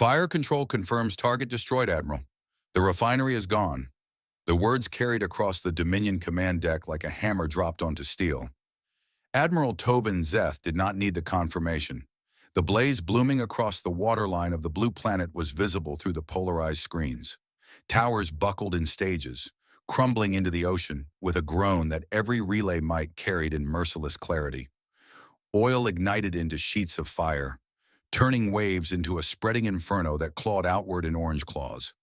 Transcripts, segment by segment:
Fire control confirms target destroyed, Admiral. The refinery is gone. The words carried across the Dominion command deck like a hammer dropped onto steel. Admiral Tovin Zeth did not need the confirmation. The blaze blooming across the waterline of the blue planet was visible through the polarized screens. Towers buckled in stages, crumbling into the ocean with a groan that every relay might carried in merciless clarity. Oil ignited into sheets of fire, turning waves into a spreading inferno that clawed outward in orange claws.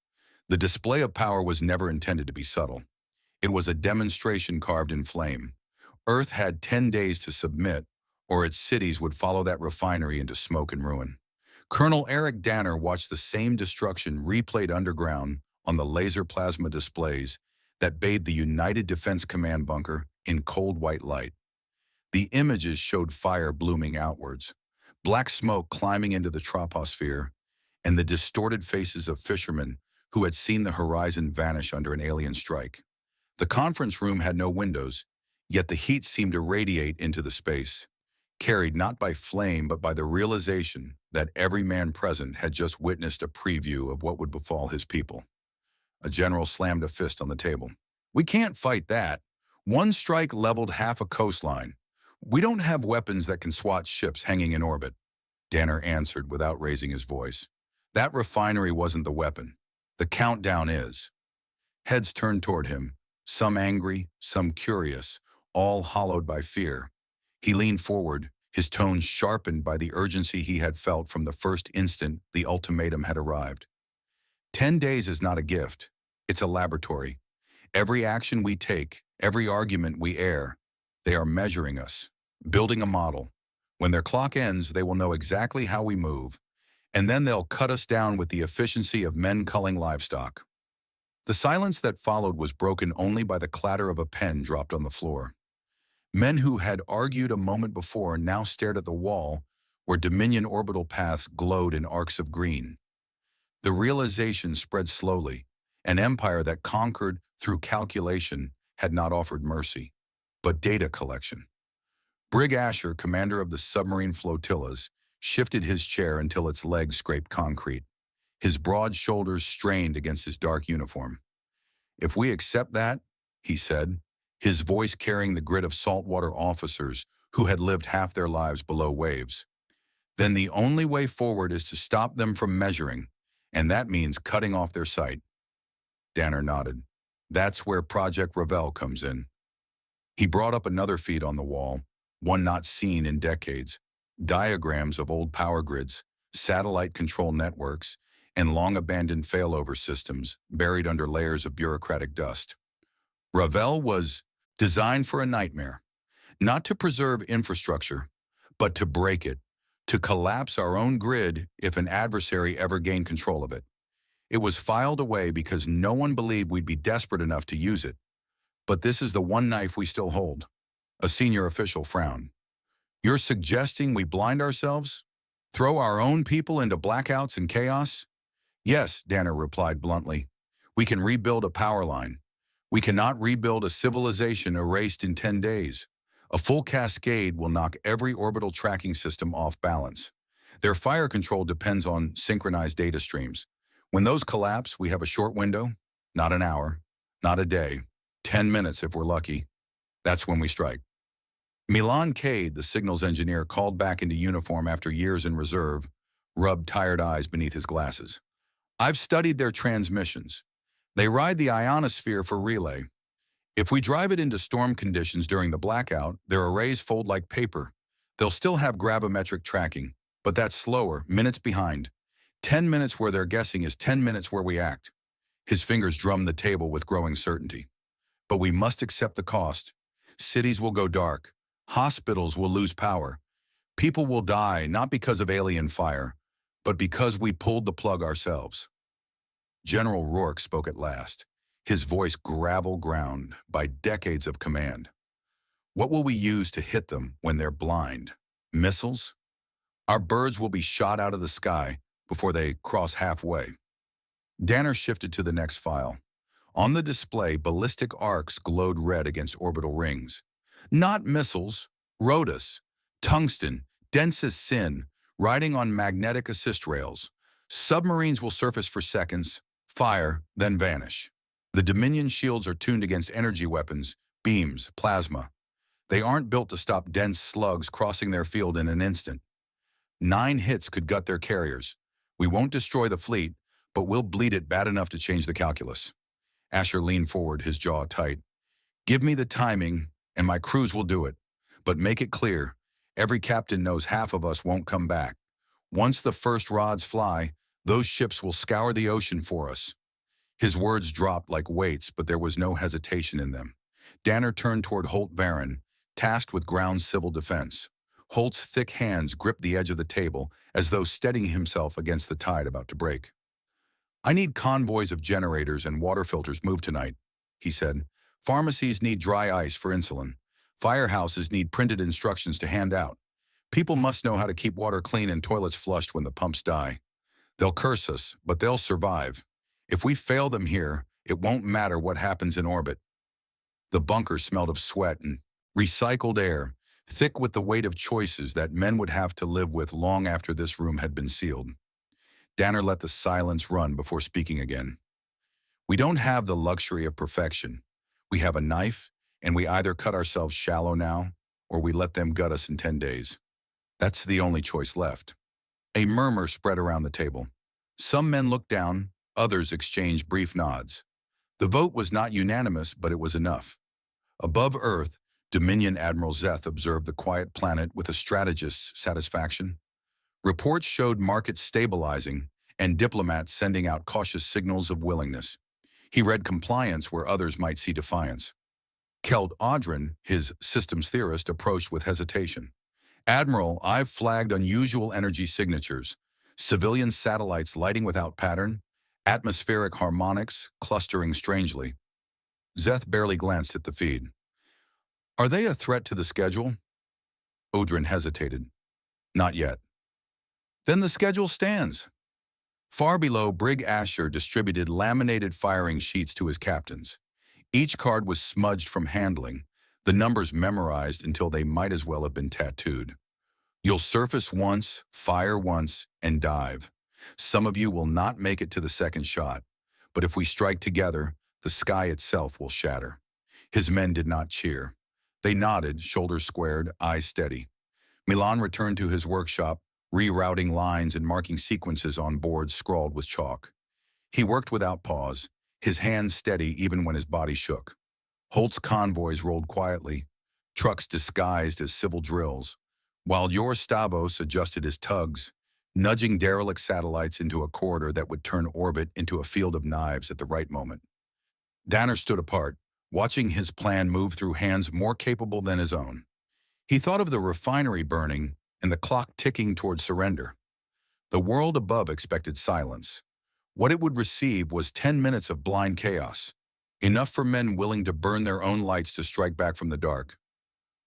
The display of power was never intended to be subtle. It was a demonstration carved in flame. Earth had 10 days to submit, or its cities would follow that refinery into smoke and ruin. Colonel Eric Danner watched the same destruction replayed underground on the laser plasma displays that bathed the United Defense Command bunker in cold white light. The images showed fire blooming outwards, black smoke climbing into the troposphere, and the distorted faces of fishermen who had seen the horizon vanish under an alien strike. The conference room had no windows, yet the heat seemed to radiate into the space, carried not by flame but by the realization that every man present had just witnessed a preview of what would befall his people. A general slammed a fist on the table. "We can't fight that. One strike leveled half a coastline. We don't have weapons that can swat ships hanging in orbit." Danner answered without raising his voice. "That refinery wasn't the weapon. The countdown is." Heads turned toward him, some angry, some curious, all hollowed by fear. He leaned forward, his tone sharpened by the urgency he had felt from the first instant the ultimatum had arrived. 10 days is not a gift. It's a laboratory. Every action we take, every argument we air, they are measuring us, building a model. When their clock ends, they will know exactly how we move, and then they'll cut us down with the efficiency of men culling livestock. The silence that followed was broken only by the clatter of a pen dropped on the floor. Men who had argued a moment before now stared at the wall where Dominion orbital paths glowed in arcs of green. The realization spread slowly. An empire that conquered through calculation had not offered mercy, but data collection. Brig Asher, commander of the submarine flotillas, shifted his chair until its legs scraped concrete. His broad shoulders strained against his dark uniform. "If we accept that," he said, his voice carrying the grit of saltwater officers who had lived half their lives below waves, "then the only way forward is to stop them from measuring, and that means cutting off their sight." Danner nodded. "That's where Project Ravel comes in." He brought up another feed on the wall, one not seen in decades, diagrams of old power grids, satellite control networks, and long-abandoned failover systems buried under layers of bureaucratic dust. Ravel was designed for a nightmare, not to preserve infrastructure, but to break it, to collapse our own grid if an adversary ever gained control of it. It was filed away because no one believed we'd be desperate enough to use it. But this is the one knife we still hold. A senior official frowned. "You're suggesting we blind ourselves? Throw our own people into blackouts and chaos?" "Yes," Danner replied bluntly. "We can rebuild a power line. We cannot rebuild a civilization erased in 10 days. A full cascade will knock every orbital tracking system off balance. Their fire control depends on synchronized data streams. When those collapse, we have a short window, not an hour, not a day, 10 minutes if we're lucky. That's when we strike." Milan Cade, the signals engineer called back into uniform after years in reserve, rubbed tired eyes beneath his glasses. "I've studied their transmissions. They ride the ionosphere for relay. If we drive it into storm conditions during the blackout, their arrays fold like paper. They'll still have gravimetric tracking, but that's slower, minutes behind. 10 minutes where they're guessing is 10 minutes where we act." His fingers drummed the table with growing certainty. "But we must accept the cost. Cities will go dark. Hospitals will lose power. People will die not because of alien fire, but because we pulled the plug ourselves." General Rourke spoke at last, his voice gravel-ground by decades of command. "What will we use to hit them when they're blind? Missiles? Our birds will be shot out of the sky before they cross halfway." Danner shifted to the next file. On the display, ballistic arcs glowed red against orbital rings. Not missiles, Rhodas, tungsten, dense as sin, riding on magnetic assist rails. Submarines will surface for seconds, fire, then vanish. The Dominion shields are tuned against energy weapons, beams, plasma. They aren't built to stop dense slugs crossing their field in an instant. 9 hits could gut their carriers. We won't destroy the fleet, but we'll bleed it bad enough to change the calculus. Asher leaned forward, his jaw tight. Give me the timing, and my crews will do it. But make it clear, every captain knows half of us won't come back. Once the first rods fly, those ships will scour the ocean for us. His words dropped like weights, but there was no hesitation in them. Danner turned toward Holt Varon, tasked with ground civil defense. Holt's thick hands gripped the edge of the table, as though steadying himself against the tide about to break. I need convoys of generators and water filters moved tonight, he said. Pharmacies need dry ice for insulin. Firehouses need printed instructions to hand out. People must know how to keep water clean and toilets flushed when the pumps die. They'll curse us, but they'll survive. If we fail them here, it won't matter what happens in orbit. The bunker smelled of sweat and recycled air, thick with the weight of choices that men would have to live with long after this room had been sealed. Danner let the silence run before speaking again. We don't have the luxury of perfection. We have a knife, and we either cut ourselves shallow now, or we let them gut us in 10 days. That's the only choice left. A murmur spread around the table. Some men looked down, others exchanged brief nods. The vote was not unanimous, but it was enough. Above Earth, Dominion Admiral Zeth observed the quiet planet with a strategist's satisfaction. Reports showed markets stabilizing and diplomats sending out cautious signals of willingness. He read compliance where others might see defiance. Keld Audrin, his systems theorist, approached with hesitation. Admiral, I've flagged unusual energy signatures. Civilian satellites lighting without pattern, atmospheric harmonics clustering strangely. Zeth barely glanced at the feed. Are they a threat to the schedule? Audrin hesitated. Not yet. Then the schedule stands. Far below, Brig Asher distributed laminated firing sheets to his captains. Each card was smudged from handling, the numbers memorized until they might as well have been tattooed. You'll surface once, fire once, and dive. Some of you will not make it to the second shot, but if we strike together, the sky itself will shatter. His men did not cheer. They nodded, shoulders squared, eyes steady. Milan returned to his workshop, rerouting lines and marking sequences on boards scrawled with chalk. He worked without pause, his hands steady even when his body shook. Holt's convoys rolled quietly, trucks disguised as civil drills, while your Stavos adjusted his tugs, nudging derelict satellites into a corridor that would turn orbit into a field of knives at the right moment. Danner stood apart, watching his plan move through hands more capable than his own. He thought of the refinery burning and the clock ticking toward surrender. The world above expected silence. What it would receive was 10 minutes of blind chaos, enough for men willing to burn their own lights to strike back from the dark.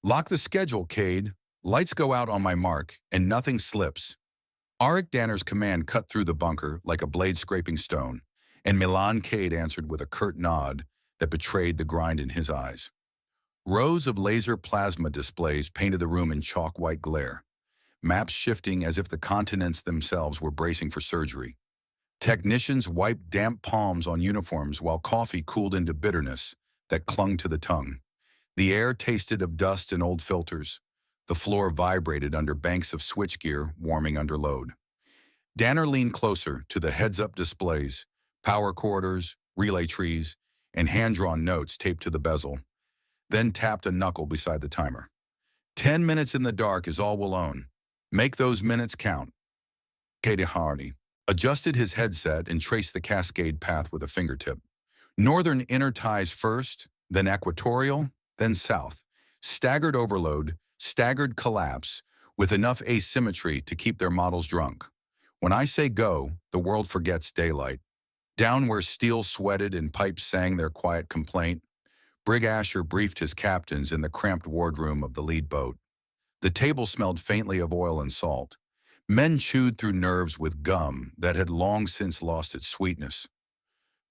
Lock the schedule, Cade. Lights go out on my mark, and nothing slips. Arik Danner's command cut through the bunker like a blade scraping stone, and Milan Cade answered with a curt nod that betrayed the grind in his eyes. Rows of laser plasma displays painted the room in chalk-white glare, maps shifting as if the continents themselves were bracing for surgery. Technicians wiped damp palms on uniforms while coffee cooled into bitterness that clung to the tongue. The air tasted of dust and old filters. The floor vibrated under banks of switchgear warming under load. Danner leaned closer to the heads-up displays, power corridors, relay trees, and hand-drawn notes taped to the bezel, then tapped a knuckle beside the timer. 10 minutes in the dark is all we'll own. Make those minutes count. Katie Hardy adjusted his headset and traced the cascade path with a fingertip. Northern inner ties first, then equatorial, then south. Staggered overload, staggered collapse, with enough asymmetry to keep their models drunk. When I say go, the world forgets daylight. Down where steel sweated and pipes sang their quiet complaint, Brig Asher briefed his captains in the cramped wardroom of the lead boat. The table smelled faintly of oil and salt. Men chewed through nerves with gum that had long since lost its sweetness.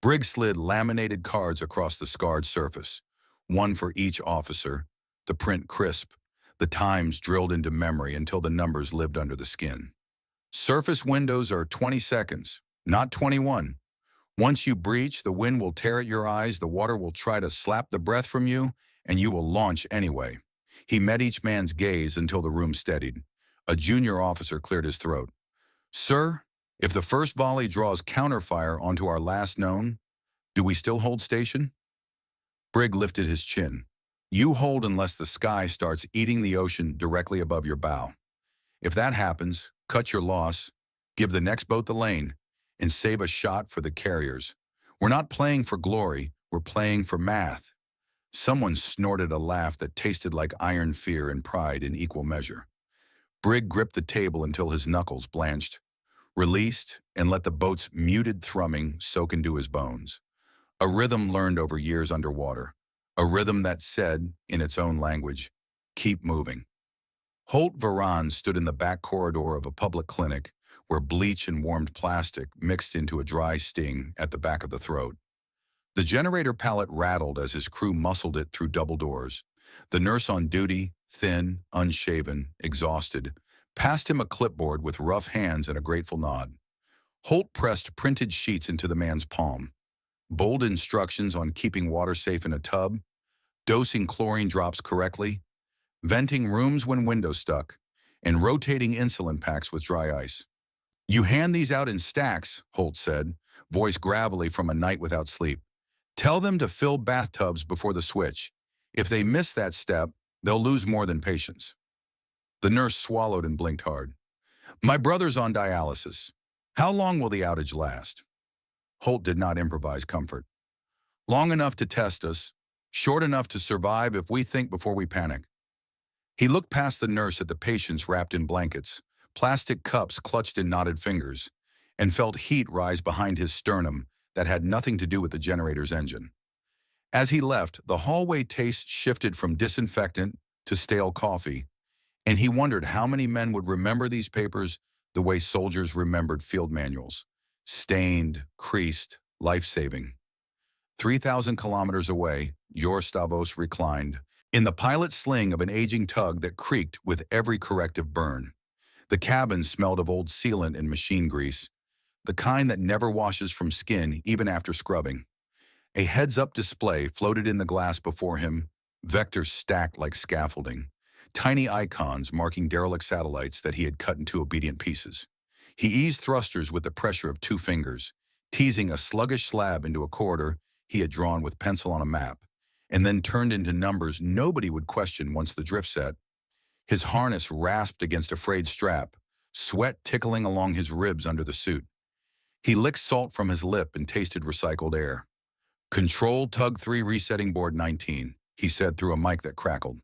Brig slid laminated cards across the scarred surface, one for each officer, the print crisp, the times drilled into memory until the numbers lived under the skin. Surface windows are 20 seconds, not 21. Once you breach, the wind will tear at your eyes, the water will try to slap the breath from you, and you will launch anyway. He met each man's gaze until the room steadied. A junior officer cleared his throat. Sir, if the first volley draws counterfire onto our last known, do we still hold station? Brigg lifted his chin. You hold unless the sky starts eating the ocean directly above your bow. If that happens, cut your loss, give the next boat the lane, and save a shot for the carriers. We're not playing for glory, we're playing for math. Someone snorted a laugh that tasted like iron fear and pride in equal measure. Brigg gripped the table until his knuckles blanched, released, and let the boat's muted thrumming soak into his bones. A rhythm learned over years underwater. A rhythm that said, in its own language, keep moving. Holt Varan stood in the back corridor of a public clinic where bleach and warmed plastic mixed into a dry sting at the back of the throat. The generator pallet rattled as his crew muscled it through double doors. The nurse on duty, thin, unshaven, exhausted, passed him a clipboard with rough hands and a grateful nod. Holt pressed printed sheets into the man's palm. Bold instructions on keeping water safe in a tub, dosing chlorine drops correctly, venting rooms when windows stuck, and rotating insulin packs with dry ice. You hand these out in stacks, Holt said, voice gravelly from a night without sleep. Tell them to fill bathtubs before the switch. If they miss that step, they'll lose more than patience. The nurse swallowed and blinked hard. My brother's on dialysis. How long will the outage last? Holt did not improvise comfort. Long enough to test us, short enough to survive if we think before we panic. He looked past the nurse at the patients wrapped in blankets, plastic cups clutched in knotted fingers, and felt heat rise behind his sternum that had nothing to do with the generator's engine. As he left, the hallway taste shifted from disinfectant to stale coffee, and he wondered how many men would remember these papers the way soldiers remembered field manuals. Stained, creased, life-saving. 3,000 kilometers away, your Stavos reclined, in the pilot sling of an aging tug that creaked with every corrective burn. The cabin smelled of old sealant and machine grease, the kind that never washes from skin even after scrubbing. A heads-up display floated in the glass before him, vectors stacked like scaffolding, tiny icons marking derelict satellites that he had cut into obedient pieces. He eased thrusters with the pressure of 2 fingers, teasing a sluggish slab into a corridor he had drawn with pencil on a map, and then turned into numbers nobody would question once the drift set. His harness rasped against a frayed strap, sweat tickling along his ribs under the suit. He licked salt from his lip and tasted recycled air. Control Tug 3 resetting board 19, he said through a mic that crackled.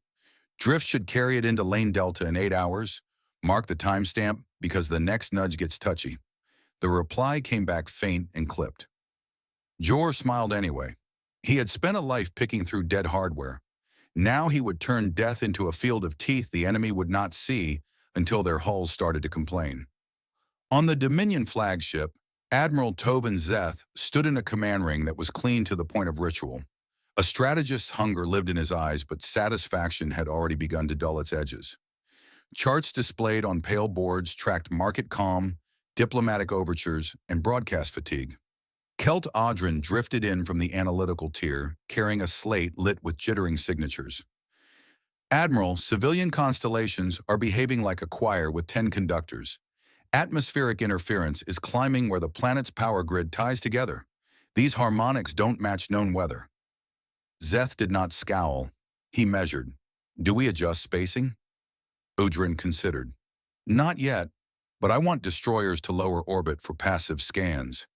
Drift should carry it into lane delta in 8 hours. Mark the timestamp because the next nudge gets touchy. The reply came back faint and clipped. Jor smiled anyway. He had spent a life picking through dead hardware. Now he would turn death into a field of teeth the enemy would not see until their hulls started to complain. On the Dominion flagship, Admiral Tovin Zeth stood in a command ring that was clean to the point of ritual. A strategist's hunger lived in his eyes, but satisfaction had already begun to dull its edges. Charts displayed on pale boards tracked market calm, diplomatic overtures, and broadcast fatigue. Kelt Audrin drifted in from the analytical tier, carrying a slate lit with jittering signatures. Admiral, civilian constellations are behaving like a choir with 10 conductors. Atmospheric interference is climbing where the planet's power grid ties together. These harmonics don't match known weather. Zeth did not scowl. He measured. Do we adjust spacing? Udrin considered. Not yet, but I want destroyers to lower orbit for passive scans.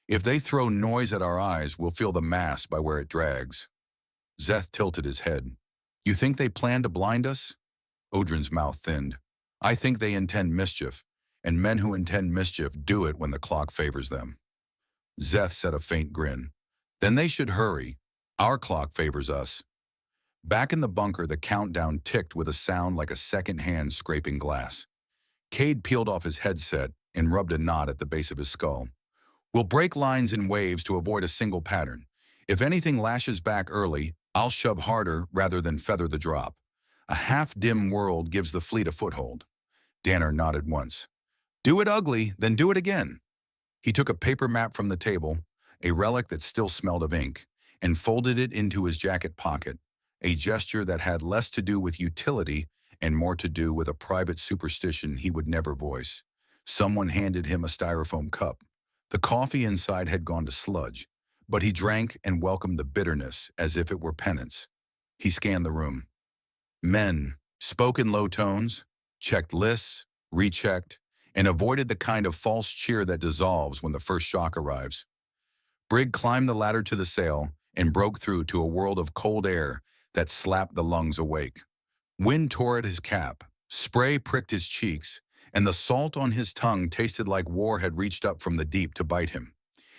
If they throw noise at our eyes, we'll feel the mass by where it drags. Zeth tilted his head. You think they plan to blind us? Udrin's mouth thinned. I think they intend mischief, and men who intend mischief do it when the clock favors them. Zeth said a faint grin. Then they should hurry. Our clock favors us. Back in the bunker, the countdown ticked with a sound like a second hand scraping glass. Cade peeled off his headset and rubbed a knot at the base of his skull. We'll break lines in waves to avoid a single pattern. If anything lashes back early, I'll shove harder rather than feather the drop. A half-dim world gives the fleet a foothold. Danner nodded once. Do it ugly, then do it again. He took a paper map from the table, a relic that still smelled of ink, and folded it into his jacket pocket, a gesture that had less to do with utility and more to do with a private superstition he would never voice. Someone handed him a styrofoam cup. The coffee inside had gone to sludge, but he drank and welcomed the bitterness as if it were penance. He scanned the room. Men spoke in low tones, checked lists, rechecked, and avoided the kind of false cheer that dissolves when the first shock arrives. Brigg climbed the ladder to the sail and broke through to a world of cold air that slapped the lungs awake. Wind tore at his cap, spray pricked his cheeks, and the salt on his tongue tasted like war had reached up from the deep to bite him.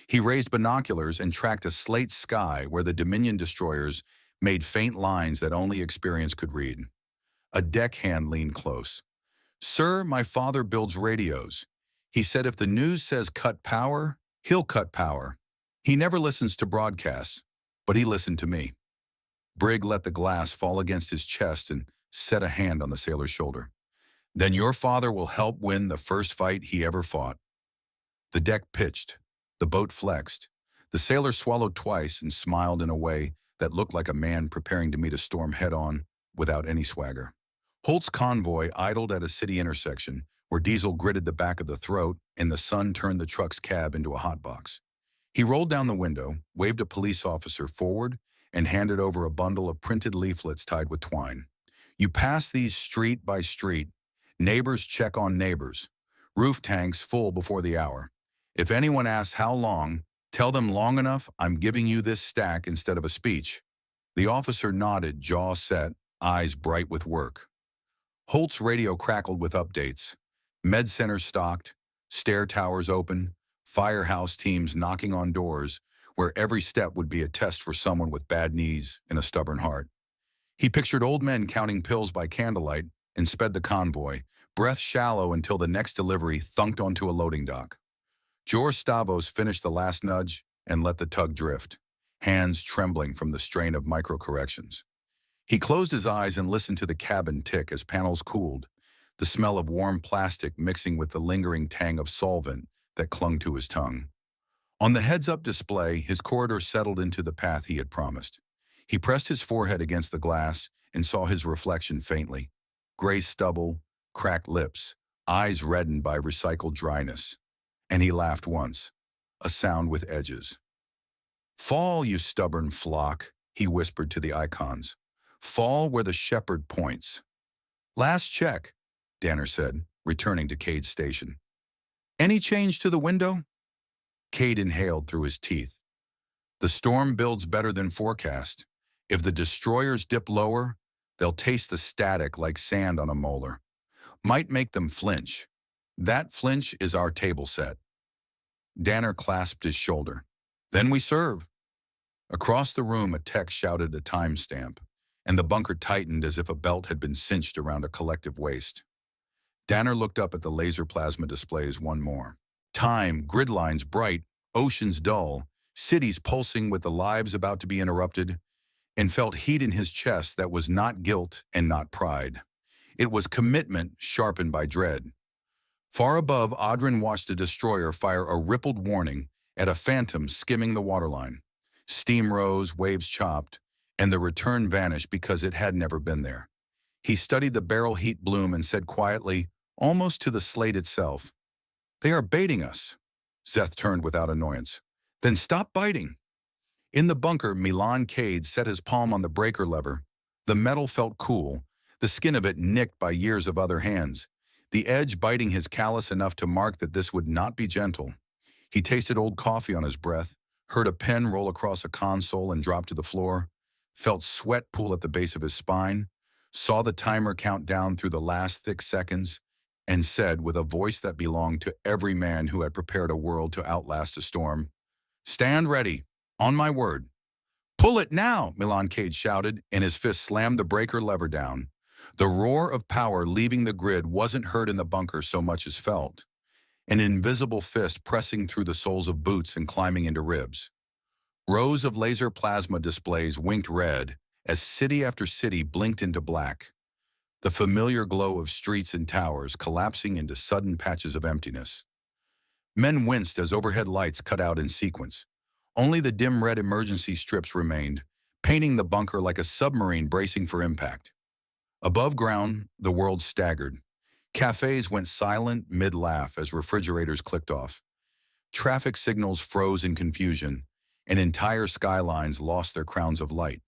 He raised binoculars and tracked a slate sky where the Dominion destroyers made faint lines that only experience could read. A deckhand leaned close. "Sir, my father builds radios. He said if the news says cut power, he'll cut power. He never listens to broadcasts, but he listened to me." Brigg let the glass fall against his chest and set a hand on the sailor's shoulder. "Then your father will help win the first fight he ever fought." The deck pitched. The boat flexed. The sailor swallowed twice and smiled in a way that looked like a man preparing to meet a storm head-on without any swagger. Holt's convoy idled at a city intersection where diesel gritted the back of the throat and the sun turned the truck's cab into a hotbox. He rolled down the window, waved a police officer forward, and handed over a bundle of printed leaflets tied with twine. "You pass these street by street. Neighbors check on neighbors. Roof tanks full before the hour. If anyone asks how long, tell them long enough I'm giving you this stack instead of a speech." The officer nodded, jaw set, eyes bright with work. Holt's radio crackled with updates. Med centers stocked, stair towers open, firehouse teams knocking on doors, where every step would be a test for someone with bad knees and a stubborn heart. He pictured old men counting pills by candlelight and sped the convoy, breath shallow until the next delivery thunked onto a loading dock. George Stavos finished the last nudge and let the tug drift, hands trembling from the strain of micro-corrections. He closed his eyes and listened to the cabin tick as panels cooled, the smell of warm plastic mixing with the lingering tang of solvent that clung to his tongue. On the heads-up display, his corridor settled into the path he had promised. He pressed his forehead against the glass and saw his reflection faintly. Gray stubble, cracked lips, eyes reddened by recycled dryness. And he laughed once, a sound with edges. "Fall, you stubborn flock," he whispered to the icons. "Fall where the shepherd points." "Last check," Danner said, returning to Cade's station. "Any change to the window?" Cade inhaled through his teeth. "The storm builds better than forecast. If the destroyers dip lower, they'll taste the static like sand on a molar. Might make them flinch. That flinch is our table set." Danner clasped his shoulder. "Then we serve." Across the room, a tech shouted a timestamp, and the bunker tightened as if a belt had been cinched around a collective waist. Danner looked up at the laser plasma displays one more. Time, grid lines bright, oceans dull, cities pulsing with the lives about to be interrupted, and felt heat in his chest that was not guilt and not pride. It was commitment sharpened by dread. Far above, Audrin watched a destroyer fire a rippled warning at a phantom skimming the waterline. Steam rose, waves chopped, and the return vanished because it had never been there. He studied the barrel heat bloom and said quietly, almost to the slate itself, "They are baiting us." Zeth turned without annoyance. "Then stop biting." In the bunker, Milan Cade set his palm on the breaker lever. The metal felt cool, the skin of it nicked by years of other hands, the edge biting his callus enough to mark that this would not be gentle. He tasted old coffee on his breath, heard a pen roll across a console and drop to the floor, felt sweat pool at the base of his spine, saw the timer count down through the last thick seconds, and said with a voice that belonged to every man who had prepared a world to outlast a storm, "Stand ready, on my word." "Pull it now," Milan Cade shouted, and his fist slammed the breaker lever down. The roar of power leaving the grid wasn't heard in the bunker so much as felt. An invisible fist pressing through the soles of boots and climbing into ribs. Rows of laser plasma displays winked red as city after city blinked into black. the familiar glow of streets and towers collapsing into sudden patches of emptiness. Men winced as overhead lights cut out in sequence. Only the dim red emergency strips remained, painting the bunker like a submarine bracing for impact. Above ground, the world staggered. Cafes went silent mid-laugh as refrigerators clicked off. Traffic signals froze in confusion, and entire skylines lost their crowns of light.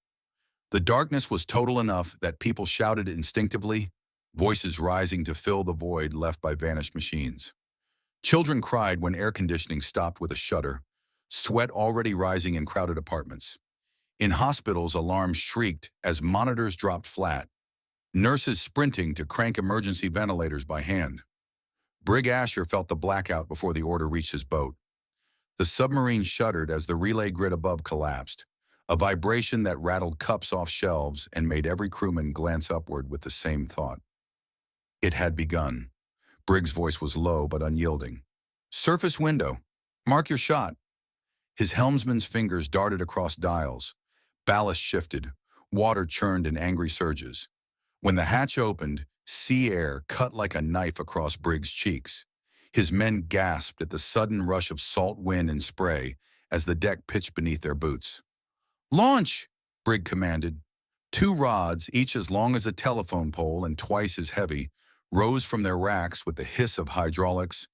The darkness was total enough that people shouted instinctively, voices rising to fill the void left by vanished machines. Children cried when air conditioning stopped with a shudder, sweat already rising in crowded apartments. In hospitals, alarms shrieked as monitors dropped flat, nurses sprinting to crank emergency ventilators by hand. Brig Asher felt the blackout before the order reached his boat. The submarine shuddered as the relay grid above collapsed, a vibration that rattled cups off shelves and made every crewman glance upward with the same thought. It had begun. Briggs' voice was low but unyielding. "Surface window. Mark your shot." His helmsman's fingers darted across dials. Ballast shifted. Water churned in angry surges. When the hatch opened, sea air cut like a knife across Briggs' cheeks. His men gasped at the sudden rush of salt wind and spray as the deck pitched beneath their boots. "Launch!" Briggs commanded. Two rods, each as long as a telephone pole and twice as heavy, rose from their racks with the hiss of hydraulics,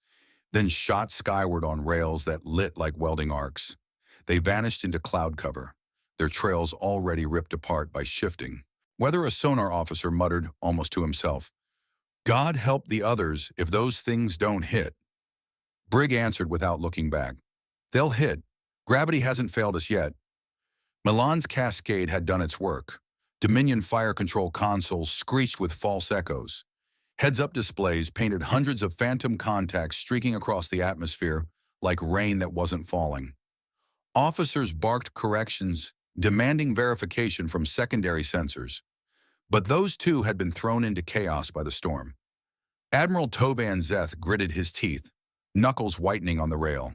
then shot skyward on rails that lit like welding arcs. They vanished into cloud cover, their trails already ripped apart by shifting. Whether a sonar officer muttered, almost to himself, "God help the others if those things don't hit." Brig answered without looking back, "They'll hit. Gravity hasn't failed us yet." Milan's cascade had done its work. Dominion fire control consoles screeched with false echoes. Heads-up displays painted hundreds of phantom contacts streaking across the atmosphere like rain that wasn't falling. Officers barked corrections, demanding verification from secondary sensors. But those too had been thrown into chaos by the storm. Admiral Tovan Zeth gritted his teeth, knuckles whitening on the rail.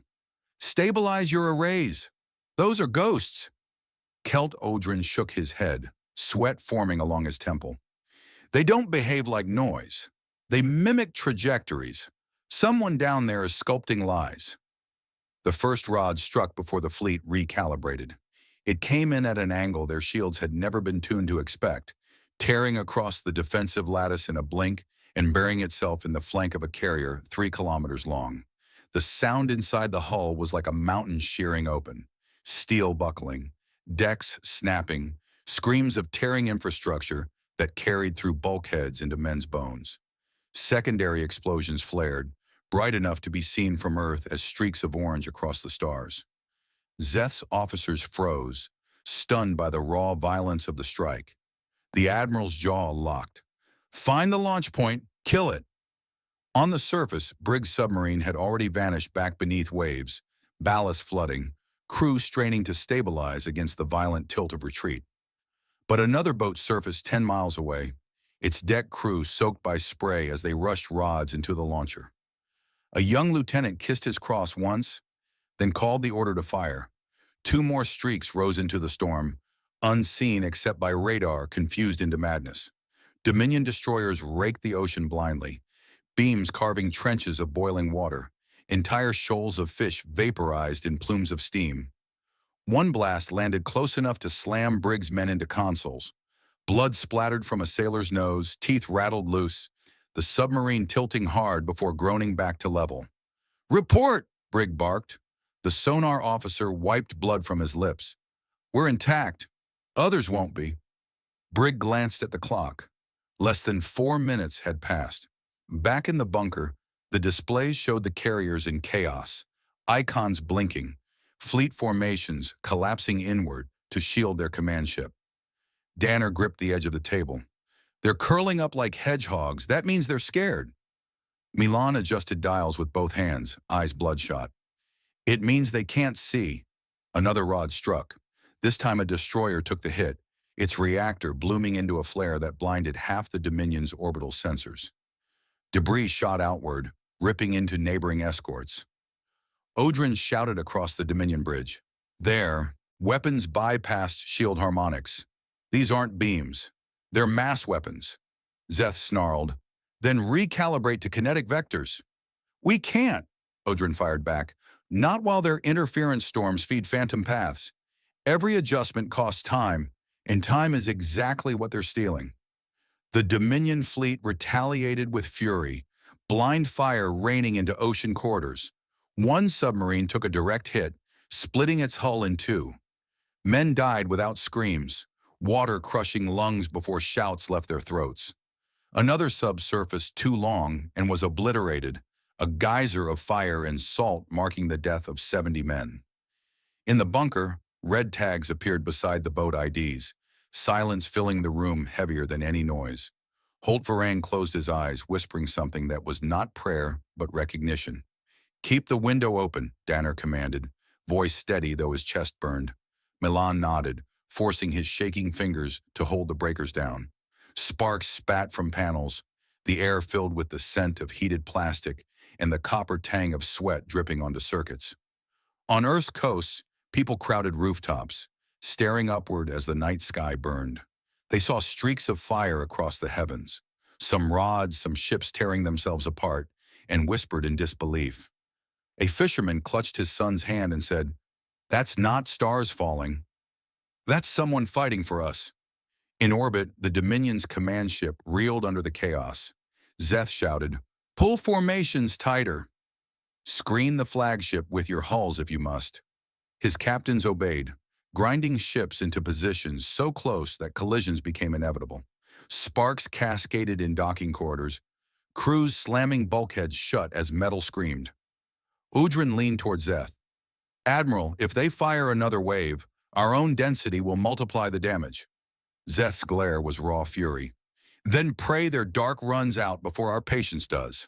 "Stabilize your arrays. Those are ghosts." Kelt Odrin shook his head, sweat forming along his temple. "They don't behave like noise. They mimic trajectories. Someone down there is sculpting lies." The first rod struck before the fleet recalibrated. It came in at an angle their shields had never been tuned to expect, tearing across the defensive lattice in a blink and burying itself in the flank of a carrier 3 kilometers long. The sound inside the hull was like a mountain shearing open, steel buckling, decks snapping, screams of tearing infrastructure that carried through bulkheads into men's bones. Secondary explosions flared, bright enough to be seen from Earth as streaks of orange across the stars. Zeth's officers froze, stunned by the raw violence of the strike. The Admiral's jaw locked. "Find the launch point, kill it." On the surface, Briggs' submarine had already vanished back beneath waves, ballast flooding, crew straining to stabilize against the violent tilt of retreat. But another boat surfaced 10 miles away, its deck crew soaked by spray as they rushed rods into the launcher. A young lieutenant kissed his cross once, then called the order to fire. 2 more streaks rose into the storm, unseen except by radar confused into madness. Dominion destroyers raked the ocean blindly, beams carving trenches of boiling water, entire shoals of fish vaporized in plumes of steam. One blast landed close enough to slam Briggs' men into consoles. Blood splattered from a sailor's nose, teeth rattled loose, the submarine tilting hard before groaning back to level. "Report!" Briggs barked. The sonar officer wiped blood from his lips. "We're intact. Others won't be." Briggs glanced at the clock. Less than 4 minutes had passed. Back in the bunker, the displays showed the carriers in chaos, icons blinking, fleet formations collapsing inward to shield their command ship. Danner gripped the edge of the table. "They're curling up like hedgehogs. That means they're scared." Milan adjusted dials with both hands, eyes bloodshot. "It means they can't see." Another rod struck. This time a destroyer took the hit, its reactor blooming into a flare that blinded half the Dominion's orbital sensors. Debris shot outward, ripping into neighboring escorts. Odrin shouted across the Dominion bridge. There, weapons bypassed shield harmonics. "These aren't beams. They're mass weapons." Zeth snarled. Then recalibrate to kinetic vectors. We can't, Odrin fired back. Not while their interference storms feed phantom paths. Every adjustment costs time, and time is exactly what they're stealing. The Dominion fleet retaliated with fury, blind fire raining into ocean corridors. One submarine took a direct hit, splitting its hull in two. Men died without screams, water crushing lungs before shouts left their throats. Another sub surfaced too long and was obliterated, a geyser of fire and salt marking the death of 70 men. In the bunker, red tags appeared beside the boat IDs, silence filling the room heavier than any noise. Holt Varang closed his eyes, whispering something that was not prayer, but recognition. Keep the window open, Danner commanded, voice steady though his chest burned. Milan nodded, forcing his shaking fingers to hold the breakers down. Sparks spat from panels, the air filled with the scent of heated plastic and the copper tang of sweat dripping onto circuits. On Earth's coasts, people crowded rooftops, staring upward as the night sky burned. They saw streaks of fire across the heavens, some rods, some ships tearing themselves apart, and whispered in disbelief. A fisherman clutched his son's hand and said, "That's not stars falling. That's someone fighting for us." In orbit, the Dominion's command ship reeled under the chaos. Zeth shouted, "Pull formations tighter. Screen the flagship with your hulls if you must." His captains obeyed, grinding ships into positions so close that collisions became inevitable. Sparks cascaded in docking corridors, crews slamming bulkheads shut as metal screamed. Udrin leaned toward Zeth. "Admiral, if they fire another wave, our own density will multiply the damage." Zeth's glare was raw fury. "Then pray their dark runs out before our patience does."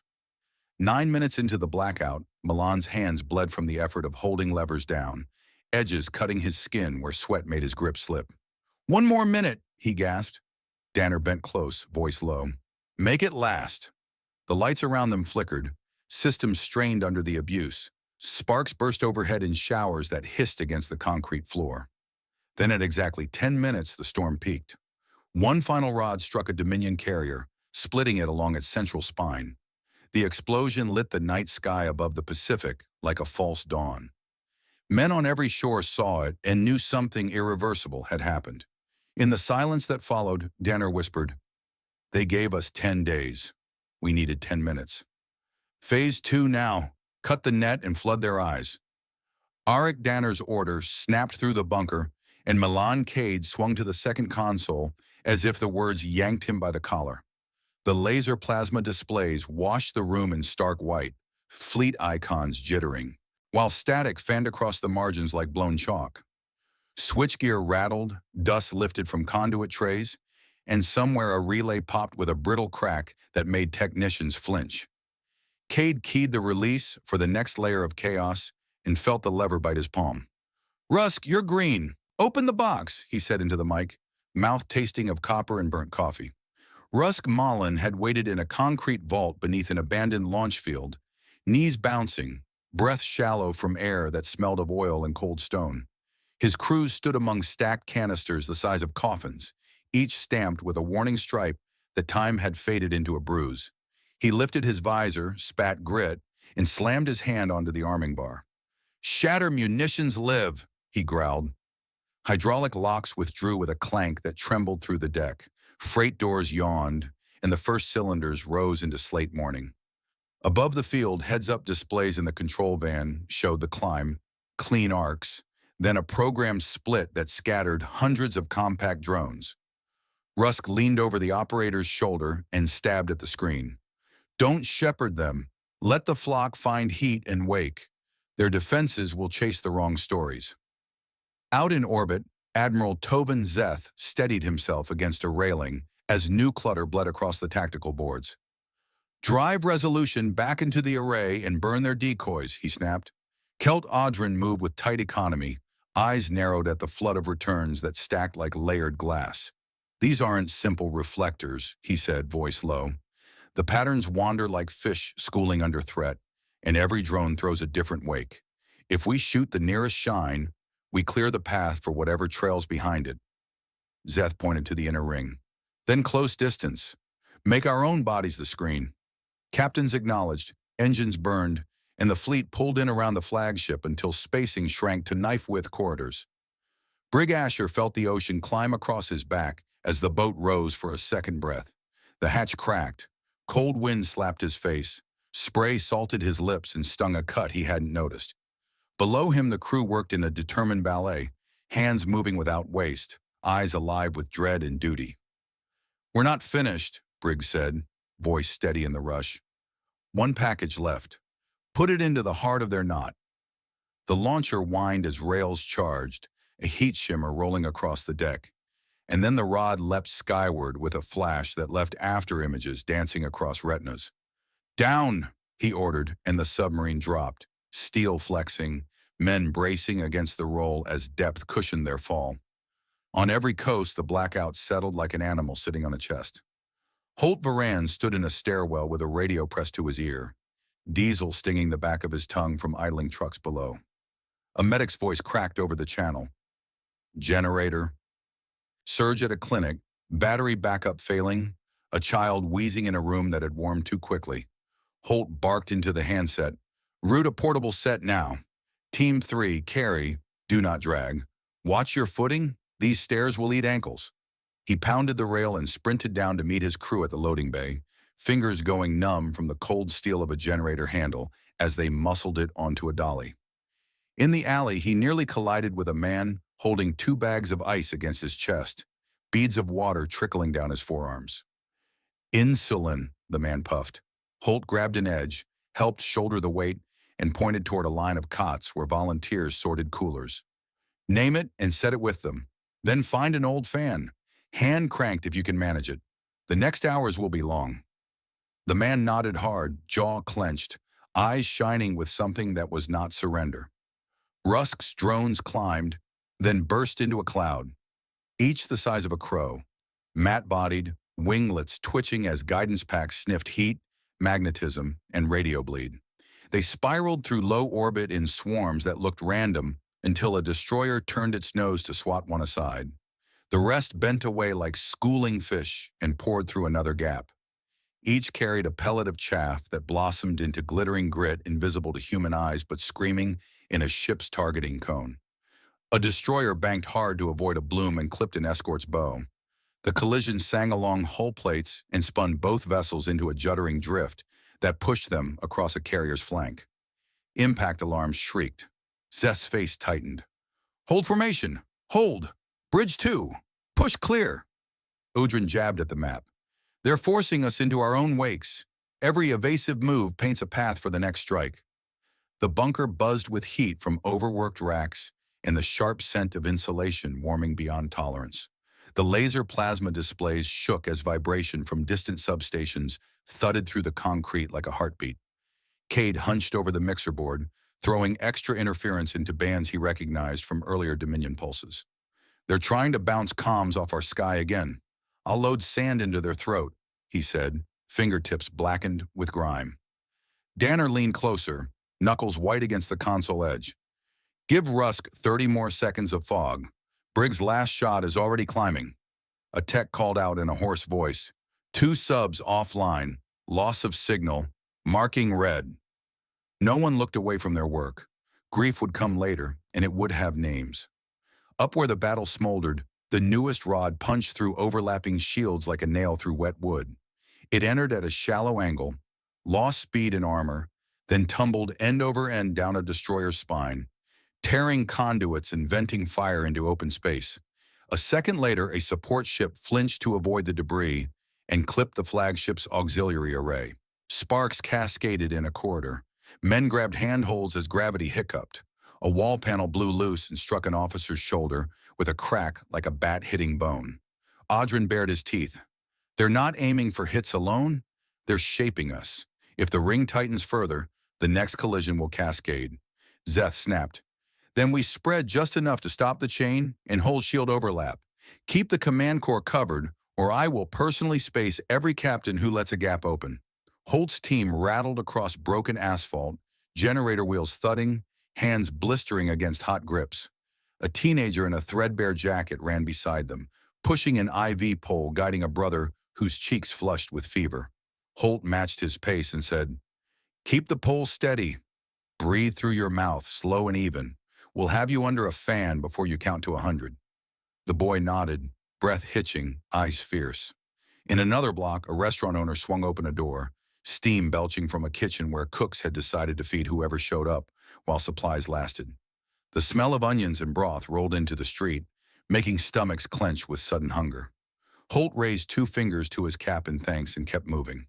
9 minutes into the blackout, Milan's hands bled from the effort of holding levers down, edges cutting his skin where sweat made his grip slip. "One more minute," he gasped. Danner bent close, voice low. "Make it last." The lights around them flickered, systems strained under the abuse. Sparks burst overhead in showers that hissed against the concrete floor. Then at exactly 10 minutes, the storm peaked. One final rod struck a Dominion carrier, splitting it along its central spine. The explosion lit the night sky above the Pacific like a false dawn. Men on every shore saw it and knew something irreversible had happened. In the silence that followed, Danner whispered, "They gave us 10 days. We needed 10 minutes. Phase 2 now. Cut the net and flood their eyes." Arik Danner's order snapped through the bunker, and Milan Cade swung to the second console as if the words yanked him by the collar. The laser plasma displays washed the room in stark white, fleet icons jittering, while static fanned across the margins like blown chalk. Switchgear rattled, dust lifted from conduit trays, and somewhere a relay popped with a brittle crack that made technicians flinch. Cade keyed the release for the next layer of chaos and felt the lever bite his palm. "Rusk, you're green. Open the box," he said into the mic, mouth tasting of copper and burnt coffee. Rusk Malin had waited in a concrete vault beneath an abandoned launch field, knees bouncing, breath shallow from air that smelled of oil and cold stone. His crews stood among stacked canisters the size of coffins, each stamped with a warning stripe that time had faded into a bruise. He lifted his visor, spat grit, and slammed his hand onto the arming bar. "Shatter munitions live," he growled. Hydraulic locks withdrew with a clank that trembled through the deck. Freight doors yawned, and the first cylinders rose into slate morning. Above the field, heads-up displays in the control van showed the climb, clean arcs, then a programmed split that scattered hundreds of compact drones. Rusk leaned over the operator's shoulder and stabbed at the screen. "Don't shepherd them. Let the flock find heat and wake. Their defenses will chase the wrong stories." Out in orbit, Admiral Tovin Zeth steadied himself against a railing as new clutter bled across the tactical boards. "Drive resolution back into the array and burn their decoys," he snapped. Kelt Audrin moved with tight economy, eyes narrowed at the flood of returns that stacked like layered glass. "These aren't simple reflectors," he said, voice low. "The patterns wander like fish schooling under threat, and every drone throws a different wake. If we shoot the nearest shine, we clear the path for whatever trails behind it." Zeth pointed to the inner ring. "Then close distance. Make our own bodies the screen. Captains acknowledged, engines burned, and the fleet pulled in around the flagship until spacing shrank to knife-width corridors. Brig Asher felt the ocean climb across his back as the boat rose for a second breath. The hatch cracked. Cold wind slapped his face. Spray salted his lips and stung a cut he hadn't noticed. Below him, the crew worked in a determined ballet, hands moving without waste, eyes alive with dread and duty. "We're not finished," Briggs said, voice steady in the rush. "One package left. Put it into the heart of their knot." The launcher whined as rails charged, a heat shimmer rolling across the deck. And then the rod leapt skyward with a flash that left after images dancing across retinas. "Down!" he ordered, and the submarine dropped, steel flexing, men bracing against the roll as depth cushioned their fall. On every coast, the blackout settled like an animal sitting on a chest. Holt Varan stood in a stairwell with a radio pressed to his ear, diesel stinging the back of his tongue from idling trucks below. A medic's voice cracked over the channel. "Generator. Surge at a clinic, battery backup failing, a child wheezing in a room that had warmed too quickly." Holt barked into the handset. "Route a portable set now. Team 3, carry, do not drag. Watch your footing, these stairs will eat ankles." He pounded the rail and sprinted down to meet his crew at the loading bay, fingers going numb from the cold steel of a generator handle as they muscled it onto a dolly. In the alley, he nearly collided with a man holding 2 bags of ice against his chest, beads of water trickling down his forearms. "Insulin," the man puffed. Holt grabbed an edge, helped shoulder the weight, and pointed toward a line of cots where volunteers sorted coolers. "Name it and set it with them. Then find an old fan. Hand-cranked if you can manage it. The next hours will be long." The man nodded hard, jaw clenched, eyes shining with something that was not surrender. Rusk's drones climbed, then burst into a cloud, each the size of a crow, matte-bodied, winglets twitching as guidance packs sniffed heat, magnetism, and radio bleed. They spiraled through low orbit in swarms that looked random until a destroyer turned its nose to swat one aside. The rest bent away like schooling fish and poured through another gap. Each carried a pellet of chaff that blossomed into glittering grit invisible to human eyes but screaming in a ship's targeting cone. A destroyer banked hard to avoid a bloom and clipped an escort's bow. The collision sang along hull plates and spun both vessels into a juddering drift that pushed them across a carrier's flank. Impact alarms shrieked. Zeth's face tightened. "Hold formation! Hold! Bridge 2! Push clear!" Udrin jabbed at the map. "They're forcing us into our own wakes. Every evasive move paints a path for the next strike." The bunker buzzed with heat from overworked racks and the sharp scent of insulation warming beyond tolerance. The laser plasma displays shook as vibration from distant substations thudded through the concrete like a heartbeat. Cade hunched over the mixer board, throwing extra interference into bands he recognized from earlier Dominion pulses. "They're trying to bounce comms off our sky again. I'll load sand into their throat," he said, fingertips blackened with grime. Danner leaned closer, knuckles white against the console edge. "Give Rusk 30 more seconds of fog. Briggs' last shot is already climbing." A tech called out in a hoarse voice. 2 subs offline, loss of signal, marking red." No one looked away from their work. Grief would come later, and it would have names. Up where the battle smoldered, the newest rod punched through overlapping shields like a nail through wet wood. It entered at a shallow angle, lost speed and armor, then tumbled end over end down a destroyer's spine, tearing conduits and venting fire into open space. A second later, a support ship flinched to avoid the debris and clipped the flagship's auxiliary array. Sparks cascaded in a corridor. Men grabbed handholds as gravity hiccuped. A wall panel blew loose and struck an officer's shoulder with a crack like a bat hitting bone. Audrin bared his teeth. "They're not aiming for hits alone. They're shaping us. If the ring tightens further, the next collision will cascade." Zeth snapped. "Then we spread just enough to stop the chain and hold shield overlap. Keep the command core covered, or I will personally space every captain who lets a gap open." Holt's team rattled across broken asphalt, generator wheels thudding, hands blistering against hot grips. A teenager in a threadbare jacket ran beside them, pushing an IV pole guiding a brother whose cheeks flushed with fever. Holt matched his pace and said, "Keep the pole steady. Breathe through your mouth, slow and even. We'll have you under a fan before you count to 100. The boy nodded, breath hitching, eyes fierce. In another block, a restaurant owner swung open a door, steam belching from a kitchen where cooks had decided to feed whoever showed up while supplies lasted. The smell of onions and broth rolled into the street, making stomachs clench with sudden hunger. Holt raised 2 fingers to his cap in thanks and kept moving.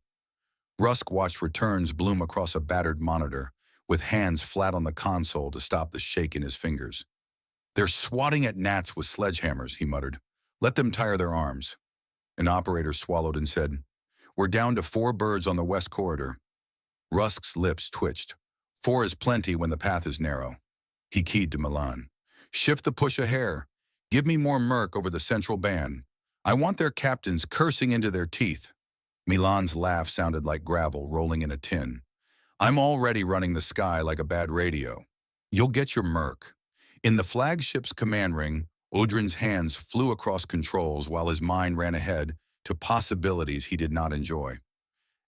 Rusk watched returns bloom across a battered monitor, with hands flat on the console to stop the shake in his fingers. "They're swatting at gnats with sledgehammers," he muttered. "Let them tire their arms." An operator swallowed and said, "We're down to 4 birds on the west corridor." Rusk's lips twitched. 4 is plenty when the path is narrow. He keyed to Milan. "Shift the push a hair. Give me more murk over the central band. I want their captains cursing into their teeth." Milan's laugh sounded like gravel rolling in a tin. "I'm already running the sky like a bad radio. You'll get your murk." In the flagship's command ring, Odrin's hands flew across controls while his mind ran ahead to possibilities he did not enjoy.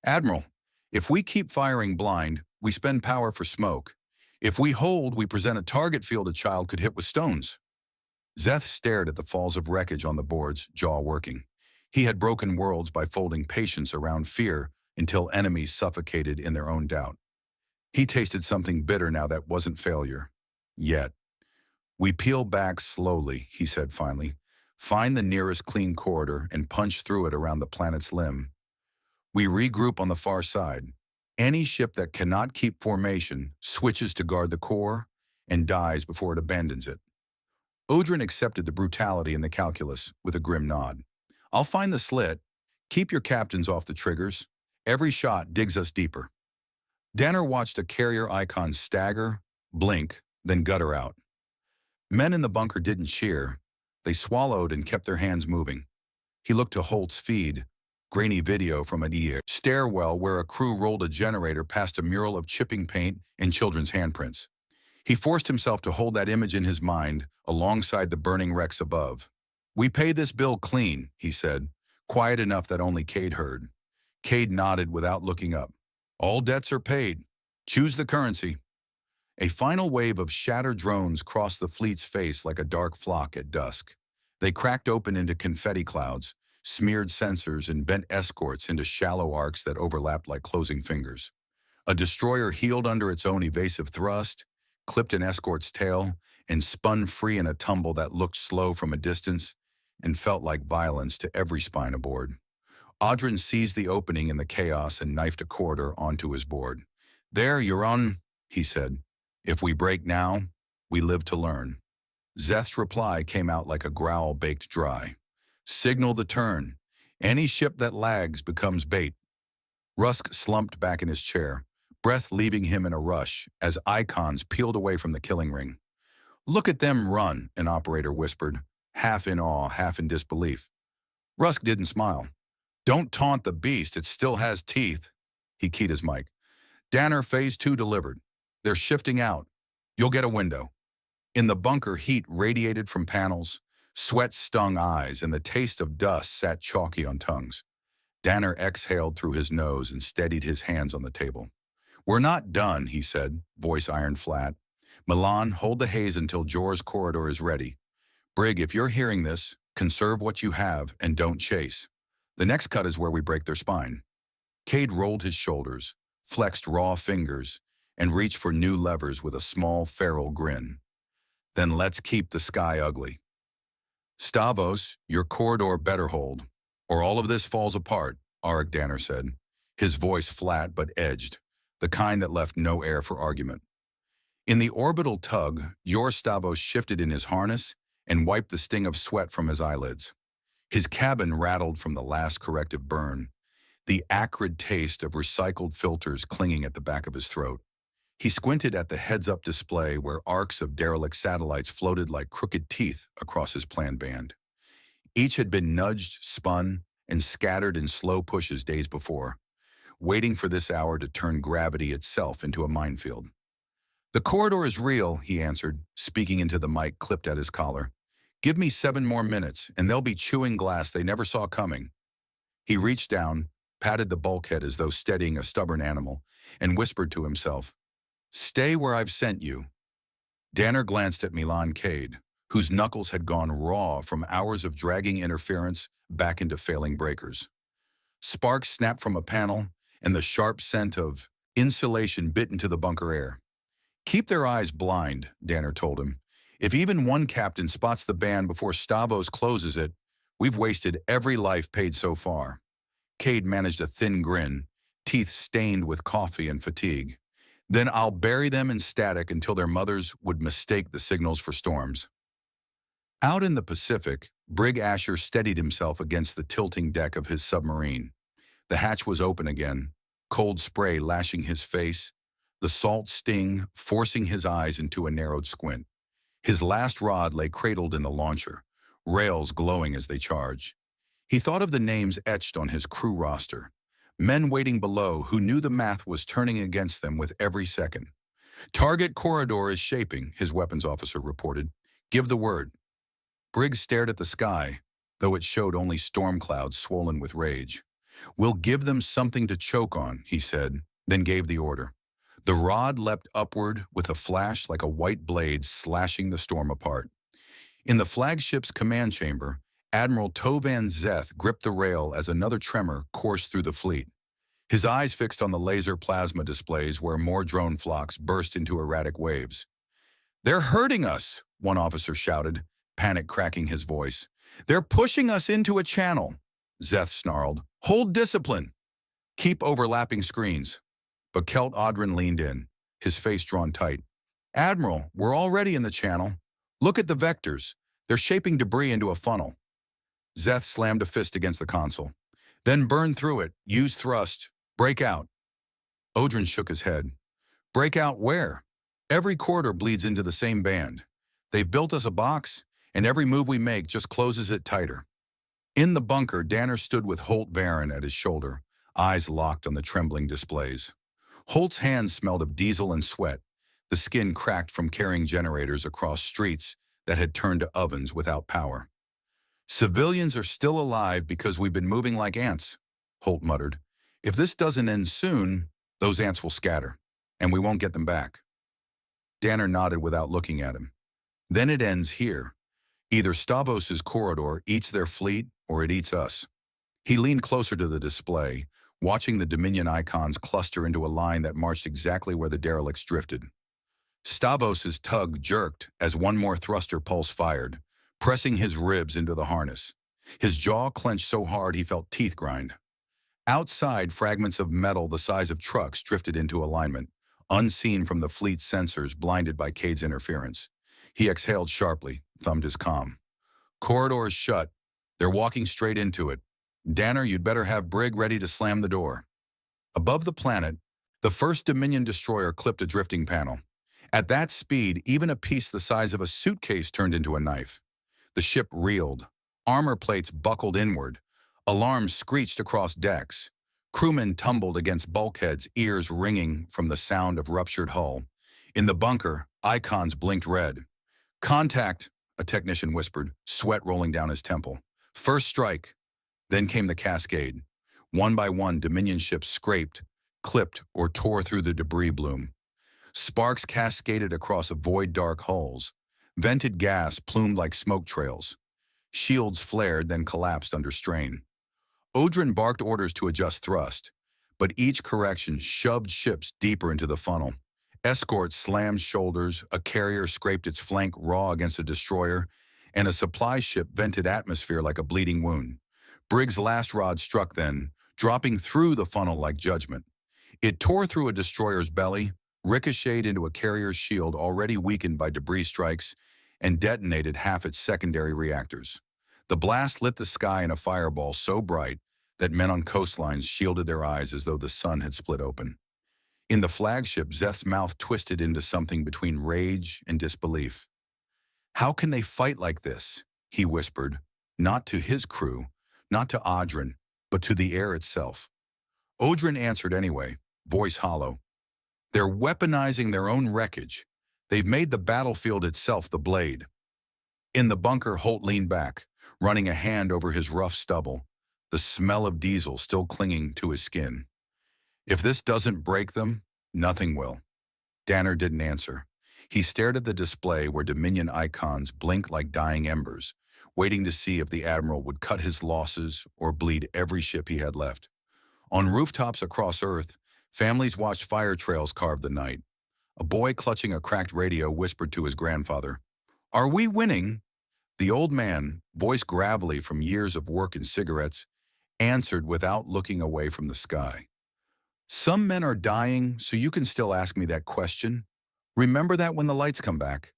"Admiral, if we keep firing blind, we spend power for smoke. If we hold, we present a target field a child could hit with stones." Zeth stared at the falls of wreckage on the boards, jaw working. He had broken worlds by folding patience around fear until enemies suffocated in their own doubt. He tasted something bitter now that wasn't failure. Yet. "We peel back slowly," he said finally. "Find the nearest clean corridor and punch through it around the planet's limb. We regroup on the far side. Any ship that cannot keep formation switches to guard the core and dies before it abandons it." Odrin accepted the brutality in the calculus with a grim nod. "I'll find the slit. Keep your captains off the triggers. Every shot digs us deeper." Danner watched a carrier icon stagger, blink, then gutter out. Men in the bunker didn't cheer. They swallowed and kept their hands moving. He looked to Holt's feed, grainy video from a stairwell where a crew rolled a generator past a mural of chipping paint and children's handprints. He forced himself to hold that image in his mind alongside the burning wrecks above. "We pay this bill clean," he said, quiet enough that only Cade heard. Cade nodded without looking up. "All debts are paid. Choose the currency." A final wave of shattered drones crossed the fleet's face like a dark flock at dusk. They cracked open into confetti clouds, smeared sensors, and bent escorts into shallow arcs that overlapped like closing fingers. A destroyer heeled under its own evasive thrust, clipped an escort's tail, and spun free in a tumble that looked slow from a distance and felt like violence to every spine aboard. Odrin seized the opening in the chaos and knifed a corridor onto his board. "There, you're on," he said. "If we break now, we live to learn." Zeth's reply came out like a growl baked dry. "Signal the turn. Any ship that lags becomes bait." Rusk slumped back in his chair, breath leaving him in a rush as icons peeled away from the killing ring. "Look at them run," an operator whispered, half in awe, half in disbelief. Rusk didn't smile. "Don't taunt the beast, it still has teeth." He keyed his mic. "Danner, Phase 2 delivered. They're shifting out. You'll get a window." In the bunker, heat radiated from panels, sweat stung eyes, and the taste of dust sat chalky on tongues. Danner exhaled through his nose and steadied his hands on the table. "We're not done," he said, voice iron flat. "Milan, hold the haze until Jor's corridor is ready. Brig, if you're hearing this, conserve what you have and don't chase. The next cut is where we break their spine." Cade rolled his shoulders, flexed raw fingers, and reached for new levers with a small, feral grin. "Then let's keep the sky ugly. Stavos, your corridor better hold, or all of this falls apart," Arik Danner said, his voice flat but edged, the kind that left no air for argument. In the orbital tug, your Stavos shifted in his harness and wiped the sting of sweat from his eyelids. His cabin rattled from the last corrective burn, the acrid taste of recycled filters clinging at the back of his throat. He squinted at the heads-up display where arcs of derelict satellites floated like crooked teeth across his plan band. Each had been nudged, spun, and scattered in slow pushes days before, waiting for this hour to turn gravity itself into a minefield. "The corridor is real," he answered, speaking into the mic clipped at his collar. "Give me 7 more minutes, and they'll be chewing glass they never saw coming." He reached down, patted the bulkhead as though steadying a stubborn animal, and whispered to himself, "Stay where I've sent you." Danner glanced at Milan Cade, whose knuckles had gone raw from hours of dragging interference back into failing breakers. Sparks snapped from a panel, and the sharp scent of insulation bit into the bunker air. "Keep their eyes blind," Danner told him. "If even one captain spots the band before Stavos closes it, we've wasted every life paid so far." Cade managed a thin grin, teeth stained with coffee and fatigue. "Then I'll bury them in static until their mothers would mistake the signals for storms." Out in the Pacific, Brig Asher steadied himself against the tilting deck of his submarine. The hatch was open again, cold spray lashing his face, the salt sting forcing his eyes into a narrowed squint. His last rod lay cradled in the launcher, rails glowing as they charged. He thought of the names etched on his crew roster, men waiting below who knew the math was turning against them with every second. "Target corridor is shaping," his weapons officer reported. "Give the word." Briggs stared at the sky, though it showed only storm clouds swollen with rage. "We'll give them something to choke on," he said, then gave the order. The rod leapt upward with a flash like a white blade slashing the storm apart. In the flagship's command chamber, Admiral Tovan Zeth gripped the rail as another tremor coursed through the fleet. His eyes fixed on the laser plasma displays where more drone flocks burst into erratic waves. "They're hurting us," one officer shouted, panic cracking his voice. "They're pushing us into a channel." Zeth snarled, "Hold discipline. Keep overlapping screens." But Kelt Audrin leaned in, his face drawn tight. "Admiral, we're already in the channel. Look at the vectors. They're shaping debris into a funnel." Zeth slammed a fist against the console. "Then burn through it. Use thrust. Break out." Odrin shook his head. "Break out where? Every corridor bleeds into the same band. They've built us a box, and every move we make just closes it tighter." In the bunker, Danner stood with Holt Varon at his shoulder, eyes locked on the trembling displays. Holt's hands smelled of diesel and sweat, the skin cracked from carrying generators across streets that had turned to ovens without power. "Civilians are still alive because we've been moving like ants," Holt muttered. "If this doesn't end soon, those ants will scatter, and we won't get them back." Danner nodded without looking at him. "Then it ends here. Either Stavos' corridor eats their fleet, or it eats us." He leaned closer to the display, watching the Dominion icons cluster into a line that marched exactly where the derelicts drifted. Stavos' tug jerked as one more thruster pulse fired, pressing his ribs into the harness. His jaw clenched so hard he felt teeth grind. Outside, fragments of metal the size of trucks drifted into alignment, unseen from the fleet's sensors blinded by Cade's interference. He exhaled sharply, thumbed his comm. "Corridor's shut. They're walking straight into it. Danner, you'd better have Brig ready to slam the door." Above the planet, the first Dominion destroyer clipped a drifting panel. At that speed, even a piece the size of a suitcase turned into a knife. The ship reeled. Armor plates buckled inward. Alarms screeched across decks. Crewmen tumbled against bulkheads, ears ringing from the sound of ruptured hull. In the bunker, icons blinked red. "Contact," a technician whispered, sweat rolling down his temple. "First strike." Then came the cascade. One by one, Dominion ships scraped, clipped, or tore through the debris bloom. Sparks cascaded across void-dark hulls. Vented gas plumed like smoke trails. Shields flared, then collapsed under strain. Odrin barked orders to adjust thrust, but each correction shoved ships deeper into the funnel. Escorts slammed shoulders, a carrier scraped its flank raw against a destroyer, and a supply ship vented atmosphere like a bleeding wound. Briggs' last rod struck then, dropping through the funnel like judgment. It tore through a destroyer's belly, ricocheted into a carrier's shield already weakened by debris strikes, and detonated half its secondary reactors. The blast lit the sky in a fireball so bright that men on coastlines shielded their eyes as though the sun had split open. In the flagship, Zeth's mouth twisted into something between rage and disbelief. "How can they fight like this?" he whispered, not to his crew, not to Audrin, but to the air itself. Odrin answered anyway, voice hollow. "They're weaponizing their own wreckage. They've made the battlefield itself the blade." In the bunker, Holt leaned back, running a hand over his rough stubble. the smell of diesel still clinging to his skin. If this doesn't break them, nothing will. Danner didn't answer. He stared at the display where Dominion icons blinked like dying embers, waiting to see if the Admiral would cut his losses or bleed every ship he had left. On rooftops across Earth, families watched fire trails carve the night. A boy clutching a cracked radio whispered to his grandfather, "Are we winning?" The old man, voice gravelly from years of work and cigarettes, answered without looking away from the sky. "Some men are dying, so you can still ask me that question. Remember that when the lights come back."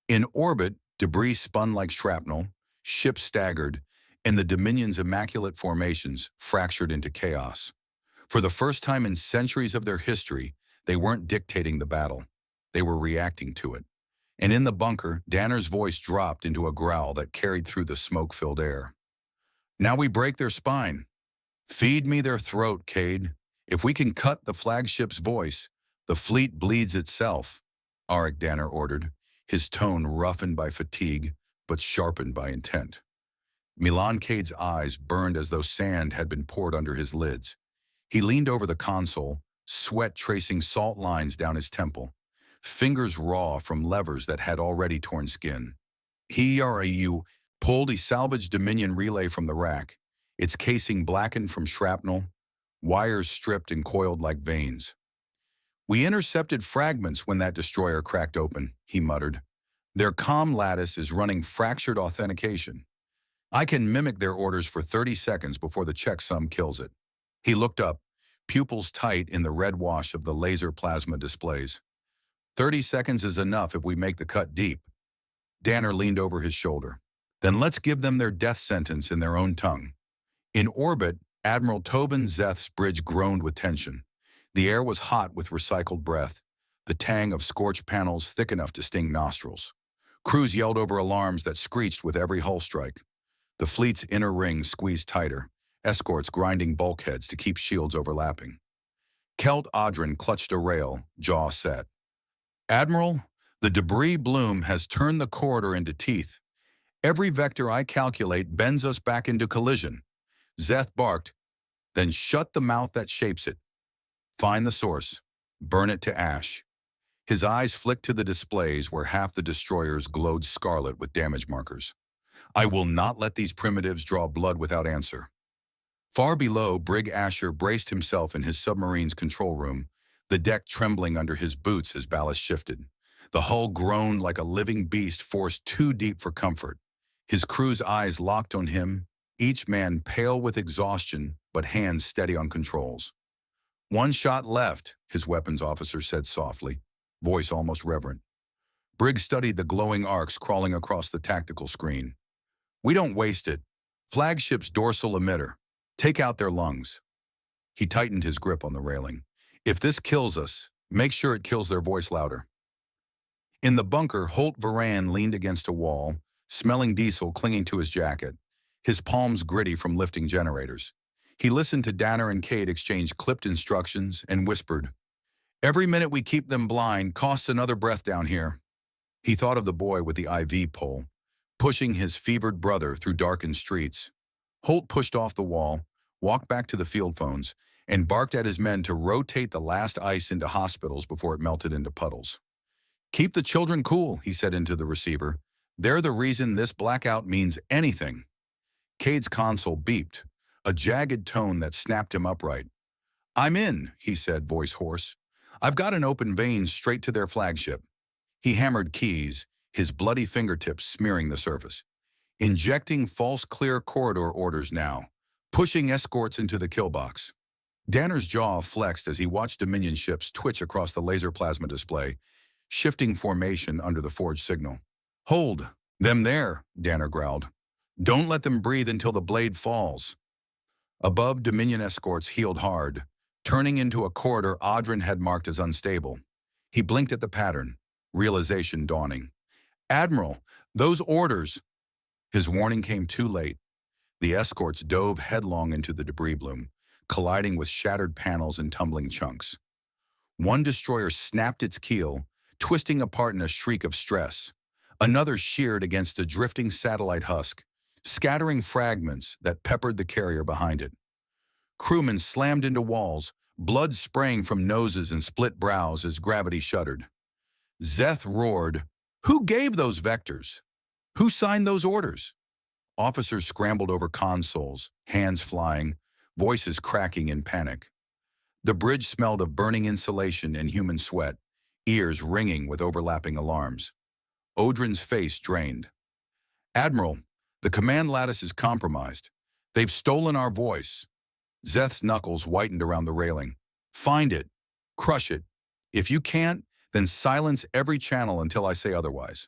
In orbit, debris spun like shrapnel, ships staggered, and the Dominion's immaculate formations fractured into chaos. For the first time in centuries of their history, they weren't dictating the battle. They were reacting to it. And in the bunker, Danner's voice dropped into a growl that carried through the smoke-filled air. "Now we break their spine. Feed me their throat, Cade. If we can cut the flagship's voice, the fleet bleeds itself," Arik Danner ordered, his tone roughened by fatigue, but sharpened by intent. Milan Cade's eyes burned as though sand had been poured under his lids. He leaned over the console, sweat tracing salt lines down his temple, fingers raw from levers that had already torn skin. He pulled a salvaged Dominion relay from the rack, its casing blackened from shrapnel, wires stripped and coiled like veins. "We intercepted fragments when that destroyer cracked open," he muttered. "Their comm lattice is running fractured authentication. I can mimic their orders for 30 seconds before the checksum kills it." He looked up, pupils tight in the red wash of the laser plasma displays. 30 seconds is enough if we make the cut deep." Danner leaned over his shoulder. "Then let's give them their death sentence in their own tongue." In orbit, Admiral Tovin Zeth's bridge groaned with tension. The air was hot with recycled breath, the tang of scorched panels thick enough to sting nostrils. Crews yelled over alarms that screeched with every hull strike. The fleet's inner ring squeezed tighter, escorts grinding bulkheads to keep shields overlapping. Kelt Adren clutched a rail, jaw set. "Admiral, the debris bloom has turned the corridor into teeth. Every vector I calculate bends us back into collision." Zeth barked, "Then shut the mouth that shapes it. Find the source. Burn it to ash." His eyes flicked to the displays where half the destroyers glowed scarlet with damage markers. "I will not let these primitives draw blood without answer." Far below, Brig Asher braced himself in his submarine's control room, the deck trembling under his boots as ballast shifted. The hull groaned like a living beast forced too deep for comfort. His crew's eyes locked on him, each man pale with exhaustion, but hands steady on controls. "One shot left," his weapons officer said softly, voice almost reverent. Briggs studied the glowing arcs crawling across the tactical screen. "We don't waste it. Flagship's dorsal emitter. Take out their lungs." He tightened his grip on the railing. "If this kills us, make sure it kills their voice louder." In the bunker, Holt Varan leaned against a wall, smelling diesel clinging to his jacket, his palms gritty from lifting generators. He listened to Danner and Cade exchange clipped instructions and whispered, "Every minute we keep them blind costs another breath down here." He thought of the boy with the IV pole, pushing his fevered brother through darkened streets. Holt pushed off the wall, walked back to the field phones, and barked at his men to rotate the last ice into hospitals before it melted into puddles. "Keep the children cool," he said into the receiver. "They're the reason this blackout means anything." Cade's console beeped, a jagged tone that snapped him upright. "I'm in," he said, voice hoarse. "I've got an open vein straight to their flagship." He hammered keys, his bloody fingertips smearing the surface. "Injecting false clear corridor orders now, pushing escorts into the kill box." Danner's jaw flexed as he watched Dominion ships twitch across the laser plasma display, shifting formation under the forge signal. "Hold them there," Danner growled. "Don't let them breathe until the blade falls." Above, Dominion escorts heeled hard, turning into a corridor Adren had marked as unstable. He blinked at the pattern, realization dawning. "Admiral, those orders—" His warning came too late. The escorts dove headlong into the debris bloom, colliding with shattered panels and tumbling chunks. One destroyer snapped its keel, twisting apart in a shriek of stress. Another sheared against a drifting satellite husk, scattering fragments that peppered the carrier behind it. Crewmen slammed into walls, blood spraying from noses and split brows as gravity shuddered. Zeth roared, "Who gave those vectors? Who signed those orders?" Officers scrambled over consoles, hands flying, voices cracking in panic. The bridge smelled of burning insulation and human sweat, ears ringing with overlapping alarms. Odrin's face drained. "Admiral, the command lattice is compromised. They've stolen our voice." Zeth's knuckles whitened around the railing. "Find it. Crush it. If you can't, then silence every channel until I say otherwise."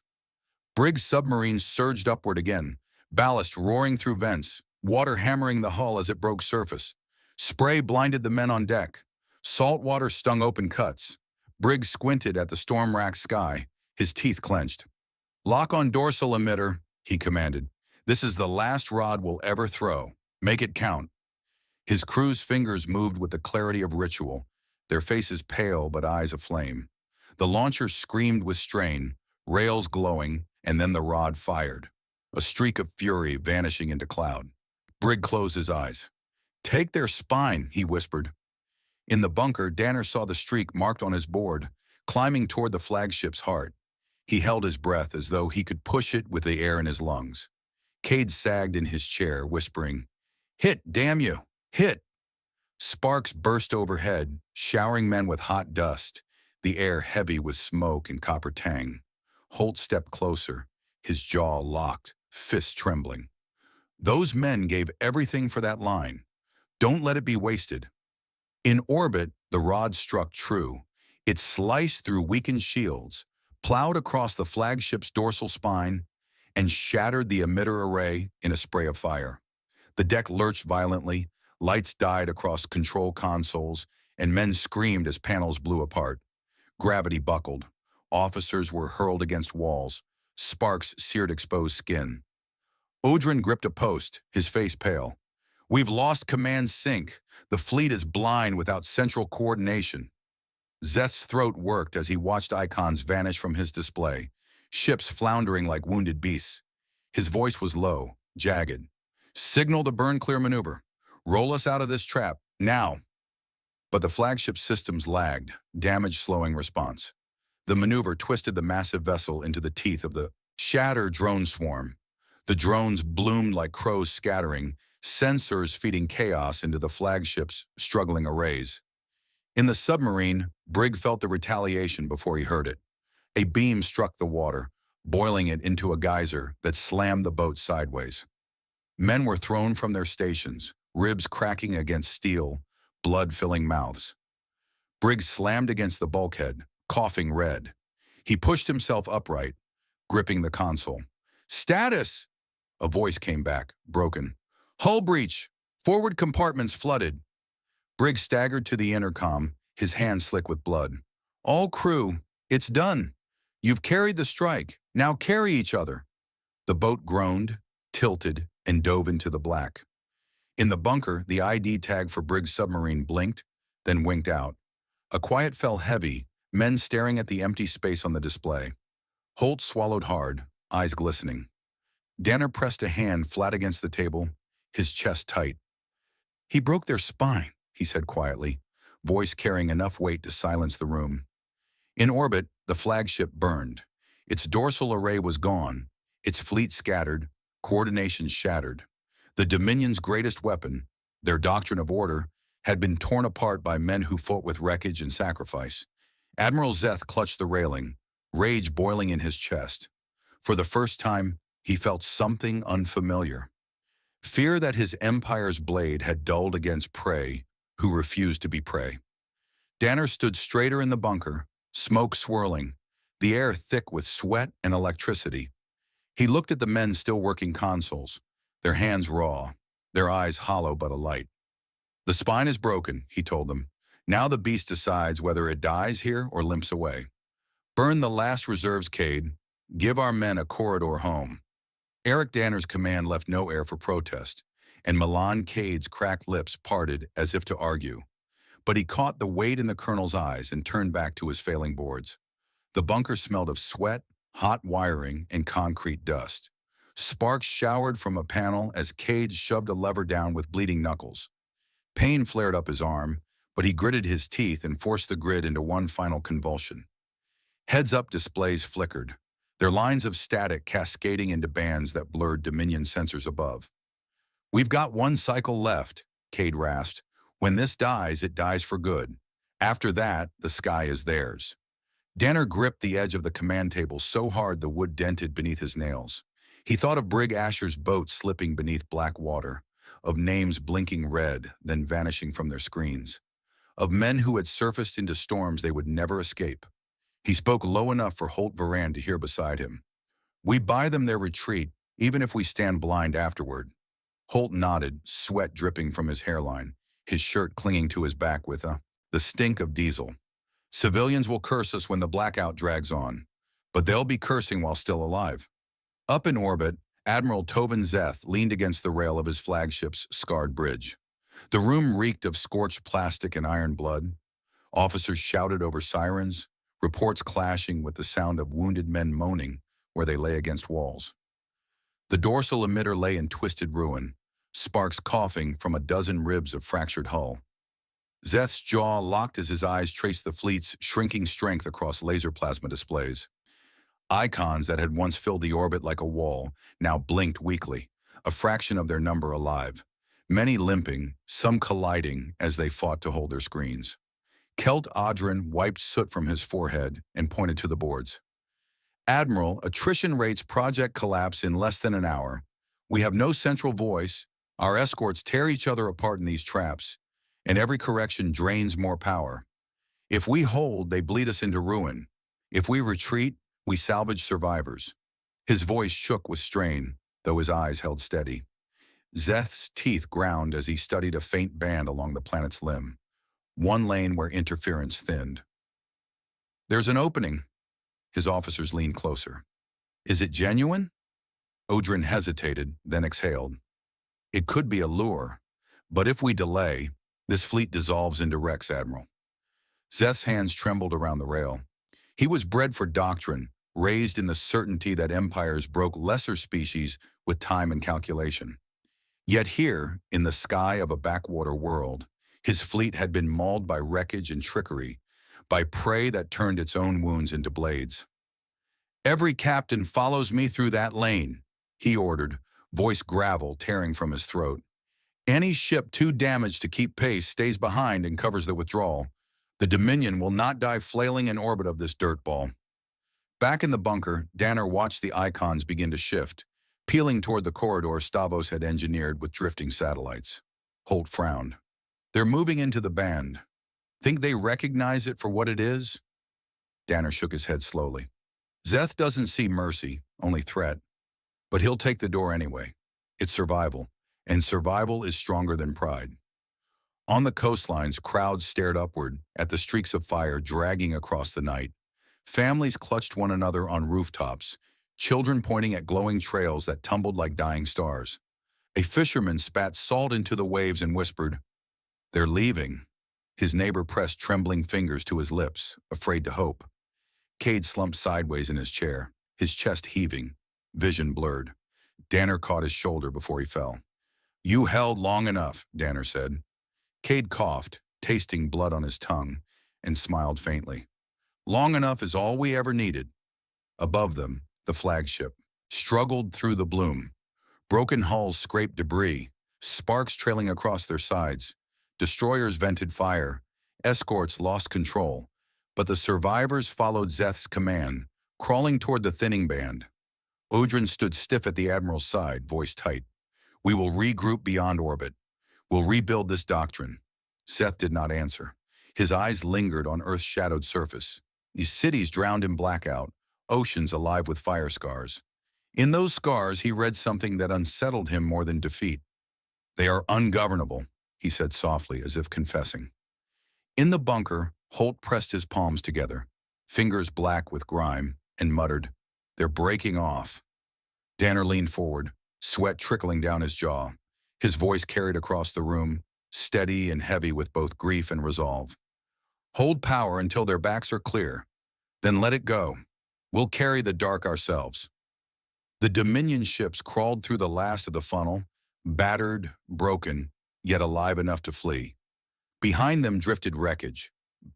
Briggs' submarine surged upward again, ballast roaring through vents, water hammering the hull as it broke surface. Spray blinded the men on deck. Salt water stung open cuts. Briggs squinted at the storm-racked sky, his teeth clenched. "Lock on dorsal emitter," he commanded. "This is the last rod we'll ever throw. Make it count." His crew's fingers moved with the clarity of ritual, their faces pale but eyes aflame. The launcher screamed with strain, rails glowing, and then the rod fired, a streak of fury vanishing into cloud. Briggs closed his eyes. "Take their spine," he whispered. In the bunker, Danner saw the streak marked on his board, climbing toward the flagship's heart. He held his breath as though he could push it with the air in his lungs. Cade sagged in his chair, whispering, "Hit, damn you! Hit!" Sparks burst overhead, showering men with hot dust, the air heavy with smoke and copper tang. Holt stepped closer, his jaw locked, fists trembling. Those men gave everything for that line. Don't let it be wasted. In orbit, the rod struck true. It sliced through weakened shields, plowed across the flagship's dorsal spine, and shattered the emitter array in a spray of fire. The deck lurched violently, lights died across control consoles, and men screamed as panels blew apart. Gravity buckled. Officers were hurled against walls. Sparks seared exposed skin. Odrin gripped a post, his face pale. "We've lost command sync. The fleet is blind without central coordination." Zeth's throat worked as he watched icons vanish from his display, ships floundering like wounded beasts. His voice was low, jagged. "Signal the burn-clear maneuver. Roll us out of this trap, now." But the flagship systems lagged, damage slowing response. The maneuver twisted the massive vessel into the teeth of the shattered drone swarm. The drones bloomed like crows scattering, sensors feeding chaos into the flagship's struggling arrays. In the submarine, Briggs felt the retaliation before he heard it. A beam struck the water, boiling it into a geyser that slammed the boat sideways. Men were thrown from their stations, ribs cracking against steel, blood filling mouths. Briggs slammed against the bulkhead, coughing red. He pushed himself upright, gripping the console. "Status!" A voice came back, broken. "Hull breach! Forward compartments flooded." Briggs staggered to the intercom, his hands slick with blood. "All crew, it's done. You've carried the strike. Now carry each other." The boat groaned, tilted, and dove into the black. In the bunker, the ID tag for Briggs' submarine blinked, then winked out. A quiet fell heavy, men staring at the empty space on the display. Holt swallowed hard, eyes glistening. Danner pressed a hand flat against the table, his chest tight. "He broke their spine," he said quietly, voice carrying enough weight to silence the room. In orbit, the flagship burned. Its dorsal array was gone, its fleet scattered, coordination shattered. The Dominion's greatest weapon, their doctrine of order, had been torn apart by men who fought with wreckage and sacrifice. Admiral Zeth clutched the railing, rage boiling in his chest. For the first time, he felt something unfamiliar. Fear that his empire's blade had dulled against prey who refused to be prey. Danner stood straighter in the bunker, smoke swirling, the air thick with sweat and electricity. He looked at the men still working consoles, their hands raw, their eyes hollow but alight. "The spine is broken," he told them. "Now the beast decides whether it dies here or limps away. Burn the last reserves, Cade. Give our men a corridor home." Eric Danner's command left no air for protest, and Milan Cade's cracked lips parted as if to argue. But he caught the weight in the colonel's eyes and turned back to his failing boards. The bunker smelled of sweat, hot wiring, and concrete dust. Sparks showered from a panel as Cade shoved a lever down with bleeding knuckles. Pain flared up his arm, but he gritted his teeth and forced the grid into one final convulsion. Heads-up displays flickered, their lines of static cascading into bands that blurred Dominion sensors above. "We've got one cycle left," Cade rasped. "When this dies, it dies for good. After that, the sky is theirs." Danner gripped the edge of the command table so hard the wood dented beneath his nails. He thought of Brig Asher's boat slipping beneath black water, of names blinking red, then vanishing from their screens, of men who had surfaced into storms they would never escape. He spoke low enough for Holt Varan to hear beside him. "We buy them their retreat, even if we stand blind afterward." Holt nodded, sweat dripping from his hairline, his shirt clinging to his back with the stink of diesel. "Civilians will curse us when the blackout drags on, but they'll be cursing while still alive." Up in orbit, Admiral Tovin Zeth leaned against the rail of his flagship's scarred bridge. The room reeked of scorched plastic and iron blood. Officers shouted over sirens, reports clashing with the sound of wounded men moaning where they lay against walls. The dorsal emitter lay in twisted ruin, sparks coughing from a dozen ribs of fractured hull. Zeth's jaw locked as his eyes traced the fleet's shrinking strength across laser plasma displays. Icons that had once filled the orbit like a wall now blinked weakly, a fraction of their number alive, many limping, some colliding as they fought to hold their screens. Kelt Adrin wiped soot from his forehead and pointed to the boards. "Admiral, attrition rates project collapse in less than an hour. We have no central voice. Our escorts tear each other apart in these traps, and every correction drains more power. If we hold, they bleed us into ruin. If we retreat, we salvage survivors." His voice shook with strain, though his eyes held steady. Zeth's teeth ground as he studied a faint band along the planet's limb, one lane where interference thinned. "There's an opening." His officers leaned closer. "Is it genuine?" Odrin hesitated, then exhaled. "It could be a lure, but if we delay, this fleet dissolves into wrecks, Admiral." Zeth's hands trembled around the rail. He was bred for doctrine, raised in the certainty that empires broke lesser species with time and calculation. Yet here, in the sky of a backwater world, his fleet had been mauled by wreckage and trickery, by prey that turned its own wounds into blades. "Every captain follows me through that lane," he ordered, voice gravel tearing from his throat. "Any ship too damaged to keep pace stays behind and covers the withdrawal. The Dominion will not die flailing in orbit of this dirtball." Back in the bunker, Danner watched the icons begin to shift, peeling toward the corridor Stavos had engineered with drifting satellites. Holt frowned. "They're moving into the band. Think they recognize it for what it is?" Danner shook his head slowly. "Zeth doesn't see mercy, only threat. But he'll take the door anyway. It's survival, and survival is stronger than pride." On the coastlines, crowds stared upward at the streaks of fire dragging across the night. Families clutched one another on rooftops, children pointing at glowing trails that tumbled like dying stars. A fisherman spat salt into the waves and whispered, "They're leaving." His neighbor pressed trembling fingers to his lips, afraid to hope. Cade slumped sideways in his chair, his chest heaving, vision blurred. Danner caught his shoulder before he fell. "You held long enough," Danner said. Cade coughed, tasting blood on his tongue, and smiled faintly. "Long enough is all we ever needed." Above them, the flagship struggled through the bloom. Broken hulls scraped debris, sparks trailing across their sides. Destroyers vented fire. Escorts lost control. But the survivors followed Zeth's command, crawling toward the thinning band. Odrin stood stiff at the Admiral's side, voice tight. "We will regroup beyond orbit. We'll rebuild this doctrine." Zeth did not answer. His eyes lingered on Earth's shadowed surface. These cities drowned in blackout, oceans alive with fire scars. In those scars, he read something that unsettled him more than defeat. "They are ungovernable," he said softly, as if confessing. In the bunker, Holt pressed his palms together, fingers black with grime, and muttered, "They're breaking off." Danner leaned forward, sweat trickling down his jaw. His voice carried across the room, steady and heavy with both grief and resolve. "Hold power until their backs are clear. Then let it go. We'll carry the dark ourselves." The Dominion ships crawled through the last of the funnel, battered, broken, yet alive enough to flee. Behind them drifted wreckage,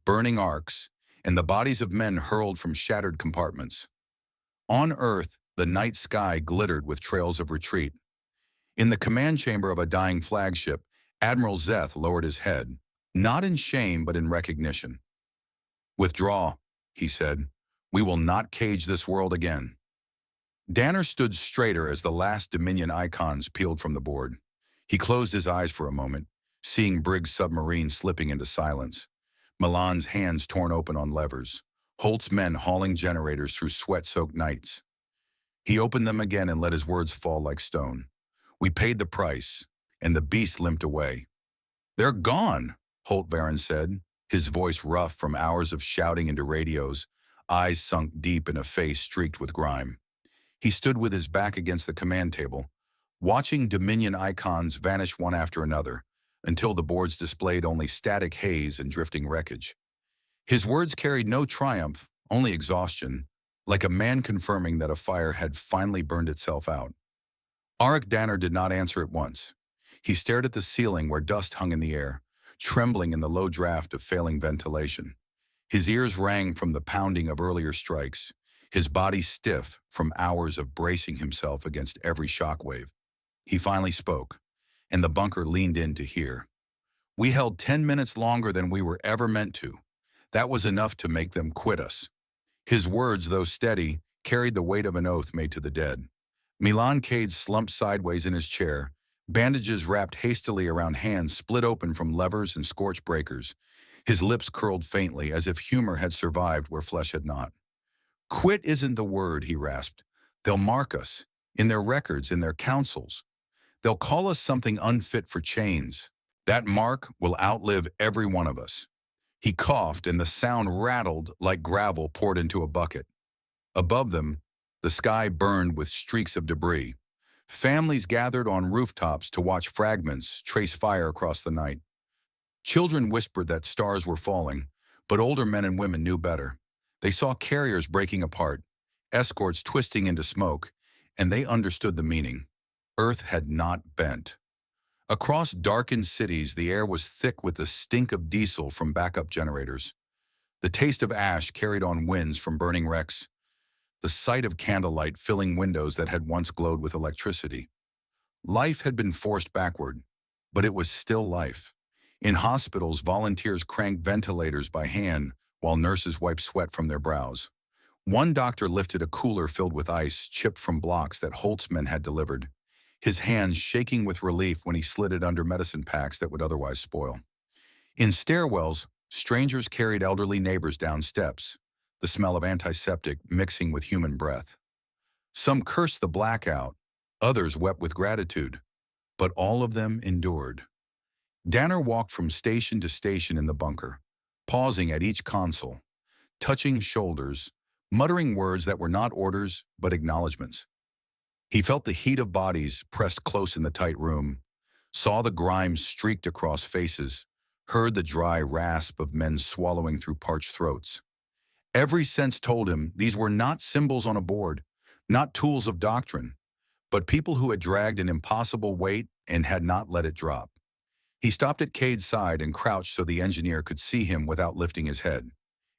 burning arcs, and the bodies of men hurled from shattered compartments. On Earth, the night sky glittered with trails of retreat. In the command chamber of a dying flagship, Admiral Zeth lowered his head, not in shame but in recognition. "Withdraw," he said. "We will not cage this world again." Danner stood straighter as the last Dominion icons peeled from the board. He closed his eyes for a moment, seeing Briggs' submarine slipping into silence, Milan's hands torn open on levers, Holt's men hauling generators through sweat-soaked nights. He opened them again and let his words fall like stone. "We paid the price," and the beast limped away. "They're gone," Holt Varen said, his voice rough from hours of shouting into radios, eyes sunk deep in a face streaked with grime. He stood with his back against the command table, watching Dominion icons vanish one after another, until the boards displayed only static haze and drifting wreckage. His words carried no triumph, only exhaustion, like a man confirming that a fire had finally burned itself out. Arik Danner did not answer at once. He stared at the ceiling where dust hung in the air, trembling in the low draft of failing ventilation. His ears rang from the pounding of earlier strikes, his body stiff from hours of bracing himself against every shockwave. He finally spoke, and the bunker leaned in to hear. "We held 10 minutes longer than we were ever meant to. That was enough to make them quit us." His words, though steady, carried the weight of an oath made to the dead. Milan Cade slumped sideways in his chair, bandages wrapped hastily around hands split open from levers and scorched breakers. His lips curled faintly, as if humor had survived where flesh had not. "Quit isn't the word," he rasped. "They'll mark us, in their records, in their councils. They'll call us something unfit for chains. That mark will outlive every one of us." He coughed, and the sound rattled like gravel poured into a bucket. Above them, the sky burned with streaks of debris. Families gathered on rooftops to watch fragments trace fire across the night. Children whispered that stars were falling, but older men and women knew better. They saw carriers breaking apart, escorts twisting into smoke, and they understood the meaning. Earth had not bent. Across darkened cities, the air was thick with the stink of diesel from backup generators. The taste of ash carried on winds from burning wrecks. The sight of candlelight filling windows that had once glowed with electricity. Life had been forced backward, but it was still life. In hospitals, volunteers cranked ventilators by hand while nurses wiped sweat from their brows. One doctor lifted a cooler filled with ice chipped from blocks that Holt's men had delivered, his hands shaking with relief when he slid it under medicine packs that would otherwise spoil. In stairwells, strangers carried elderly neighbors down steps, the smell of antiseptic mixing with human breath. Some cursed the blackout, others wept with gratitude, but all of them endured. Danner walked from station to station in the bunker, pausing at each console, touching shoulders, muttering words that were not orders but acknowledgments. He felt the heat of bodies pressed close in the tight room, saw the grime streaked across faces, heard the dry rasp of men swallowing through parched throats. Every sense told him these were not symbols on a board, not tools of doctrine, but people who had dragged an impossible weight and had not let it drop. He stopped at Cade's side and crouched so the engineer could see him without lifting his head.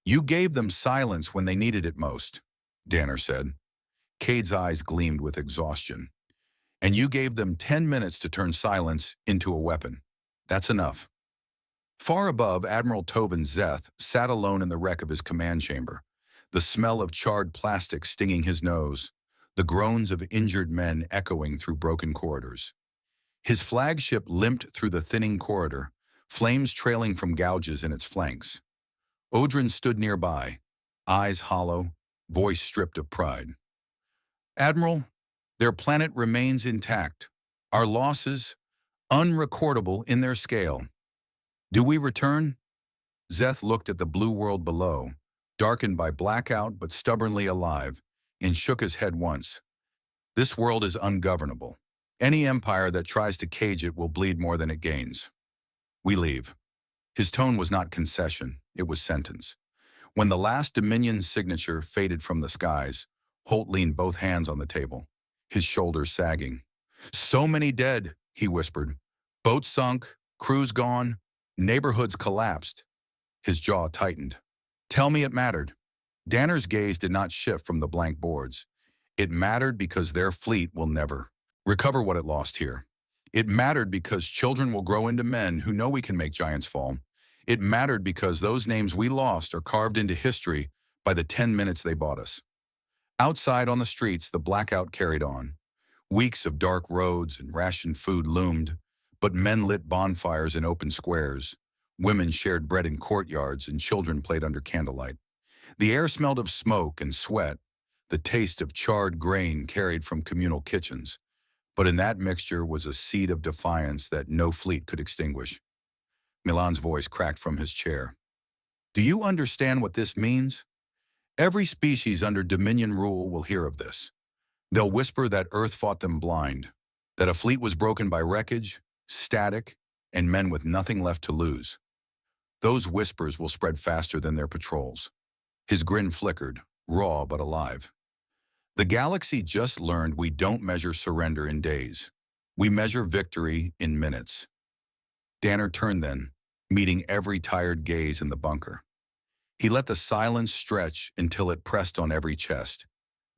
"You gave them silence when they needed it most," Danner said. Cade's eyes gleamed with exhaustion. "And you gave them 10 minutes to turn silence into a weapon. That's enough." Far above, Admiral Tovin Zeth sat alone in the wreck of his command chamber, the smell of charred plastic stinging his nose, the groans of injured men echoing through broken corridors. His flagship limped through the thinning corridor, flames trailing from gouges in its flanks. Odrin stood nearby, eyes hollow, voice stripped of pride. "Admiral, their planet remains intact. Our losses, unrecordable in their scale. Do we return?" Zeth looked at the blue world below, darkened by blackout but stubbornly alive, and shook his head once. "This world is ungovernable. Any empire that tries to cage it will bleed more than it gains. We leave." His tone was not concession, it was sentence. When the last Dominion signature faded from the skies, Holt leaned both hands on the table. his shoulders sagging. "So many dead," he whispered. "Boats sunk, crews gone, neighborhoods collapsed." His jaw tightened. "Tell me it mattered." Danner's gaze did not shift from the blank boards. "It mattered because their fleet will never recover what it lost here. It mattered because children will grow into men who know we can make giants fall. It mattered because those names we lost are carved into history by the 10 minutes they bought us." Outside on the streets, the blackout carried on. Weeks of dark roads and rationed food loomed, but men lit bonfires in open squares. Women shared bread in courtyards, and children played under candlelight. The air smelled of smoke and sweat, the taste of charred grain carried from communal kitchens. But in that mixture was a seed of defiance that no fleet could extinguish. Milan's voice cracked from his chair. "Do you understand what this means? Every species under Dominion rule will hear of this. They'll whisper that Earth fought them blind, that a fleet was broken by wreckage, static, and men with nothing left to lose. Those whispers will spread faster than their patrols." His grin flickered, raw but alive. "The galaxy just learned we don't measure surrender in days. We measure victory in minutes." Danner turned then, meeting every tired gaze in the bunker. He let the silence stretch until it pressed on every chest,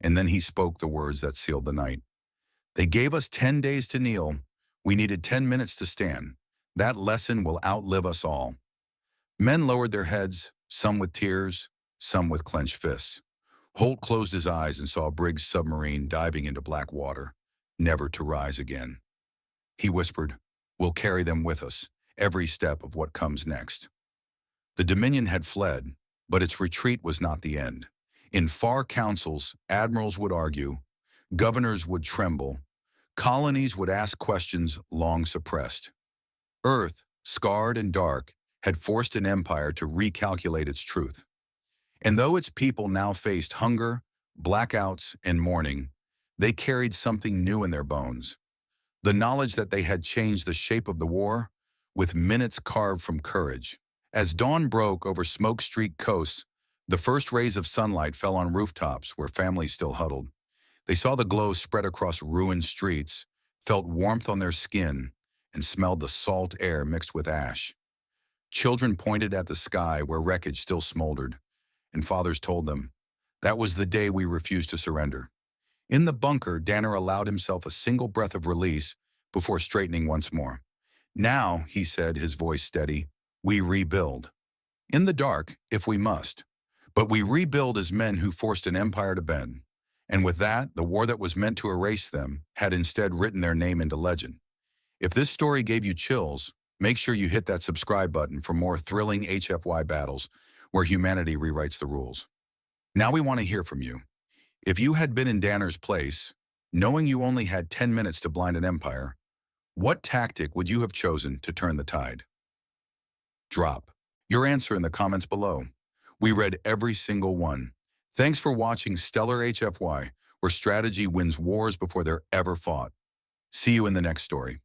and then he spoke the words that sealed the night. "They gave us 10 days to kneel. We needed 10 minutes to stand. That lesson will outlive us all." Men lowered their heads, some with tears, some with clenched fists. Holt closed his eyes and saw Briggs' submarine diving into black water, never to rise again. He whispered, "We'll carry them with us, every step of what comes next." The Dominion had fled, but its retreat was not the end. In far councils, admirals would argue, governors would tremble, colonies would ask questions long suppressed. Earth, scarred and dark, had forced an empire to recalculate its truth. And though its people now faced hunger, blackouts, and mourning, they carried something new in their bones. The knowledge that they had changed the shape of the war, with minutes carved from courage. As dawn broke over smoke-streaked coasts, the first rays of sunlight fell on rooftops where families still huddled. They saw the glow spread across ruined streets, felt warmth on their skin, and smelled the salt air mixed with ash. Children pointed at the sky where wreckage still smoldered, and fathers told them, "That was the day we refused to surrender." In the bunker, Danner allowed himself a single breath of release before straightening once more. "Now," he said, his voice steady, "we rebuild. In the dark, if we must. But we rebuild as men who forced an empire to bend. And with that, the war that was meant to erase them had instead written their name into legend." If this story gave you chills, make sure you hit that subscribe button for more thrilling HFY battles where humanity rewrites the rules. Now we want to hear from you. If you had been in Danner's place, knowing you only had 10 minutes to blind an empire, what tactic would you have chosen to turn the tide? Drop your answer in the comments below. We read every single one. Thanks for watching Stellar HFY, where strategy wins wars before they're ever fought. See you in the next story.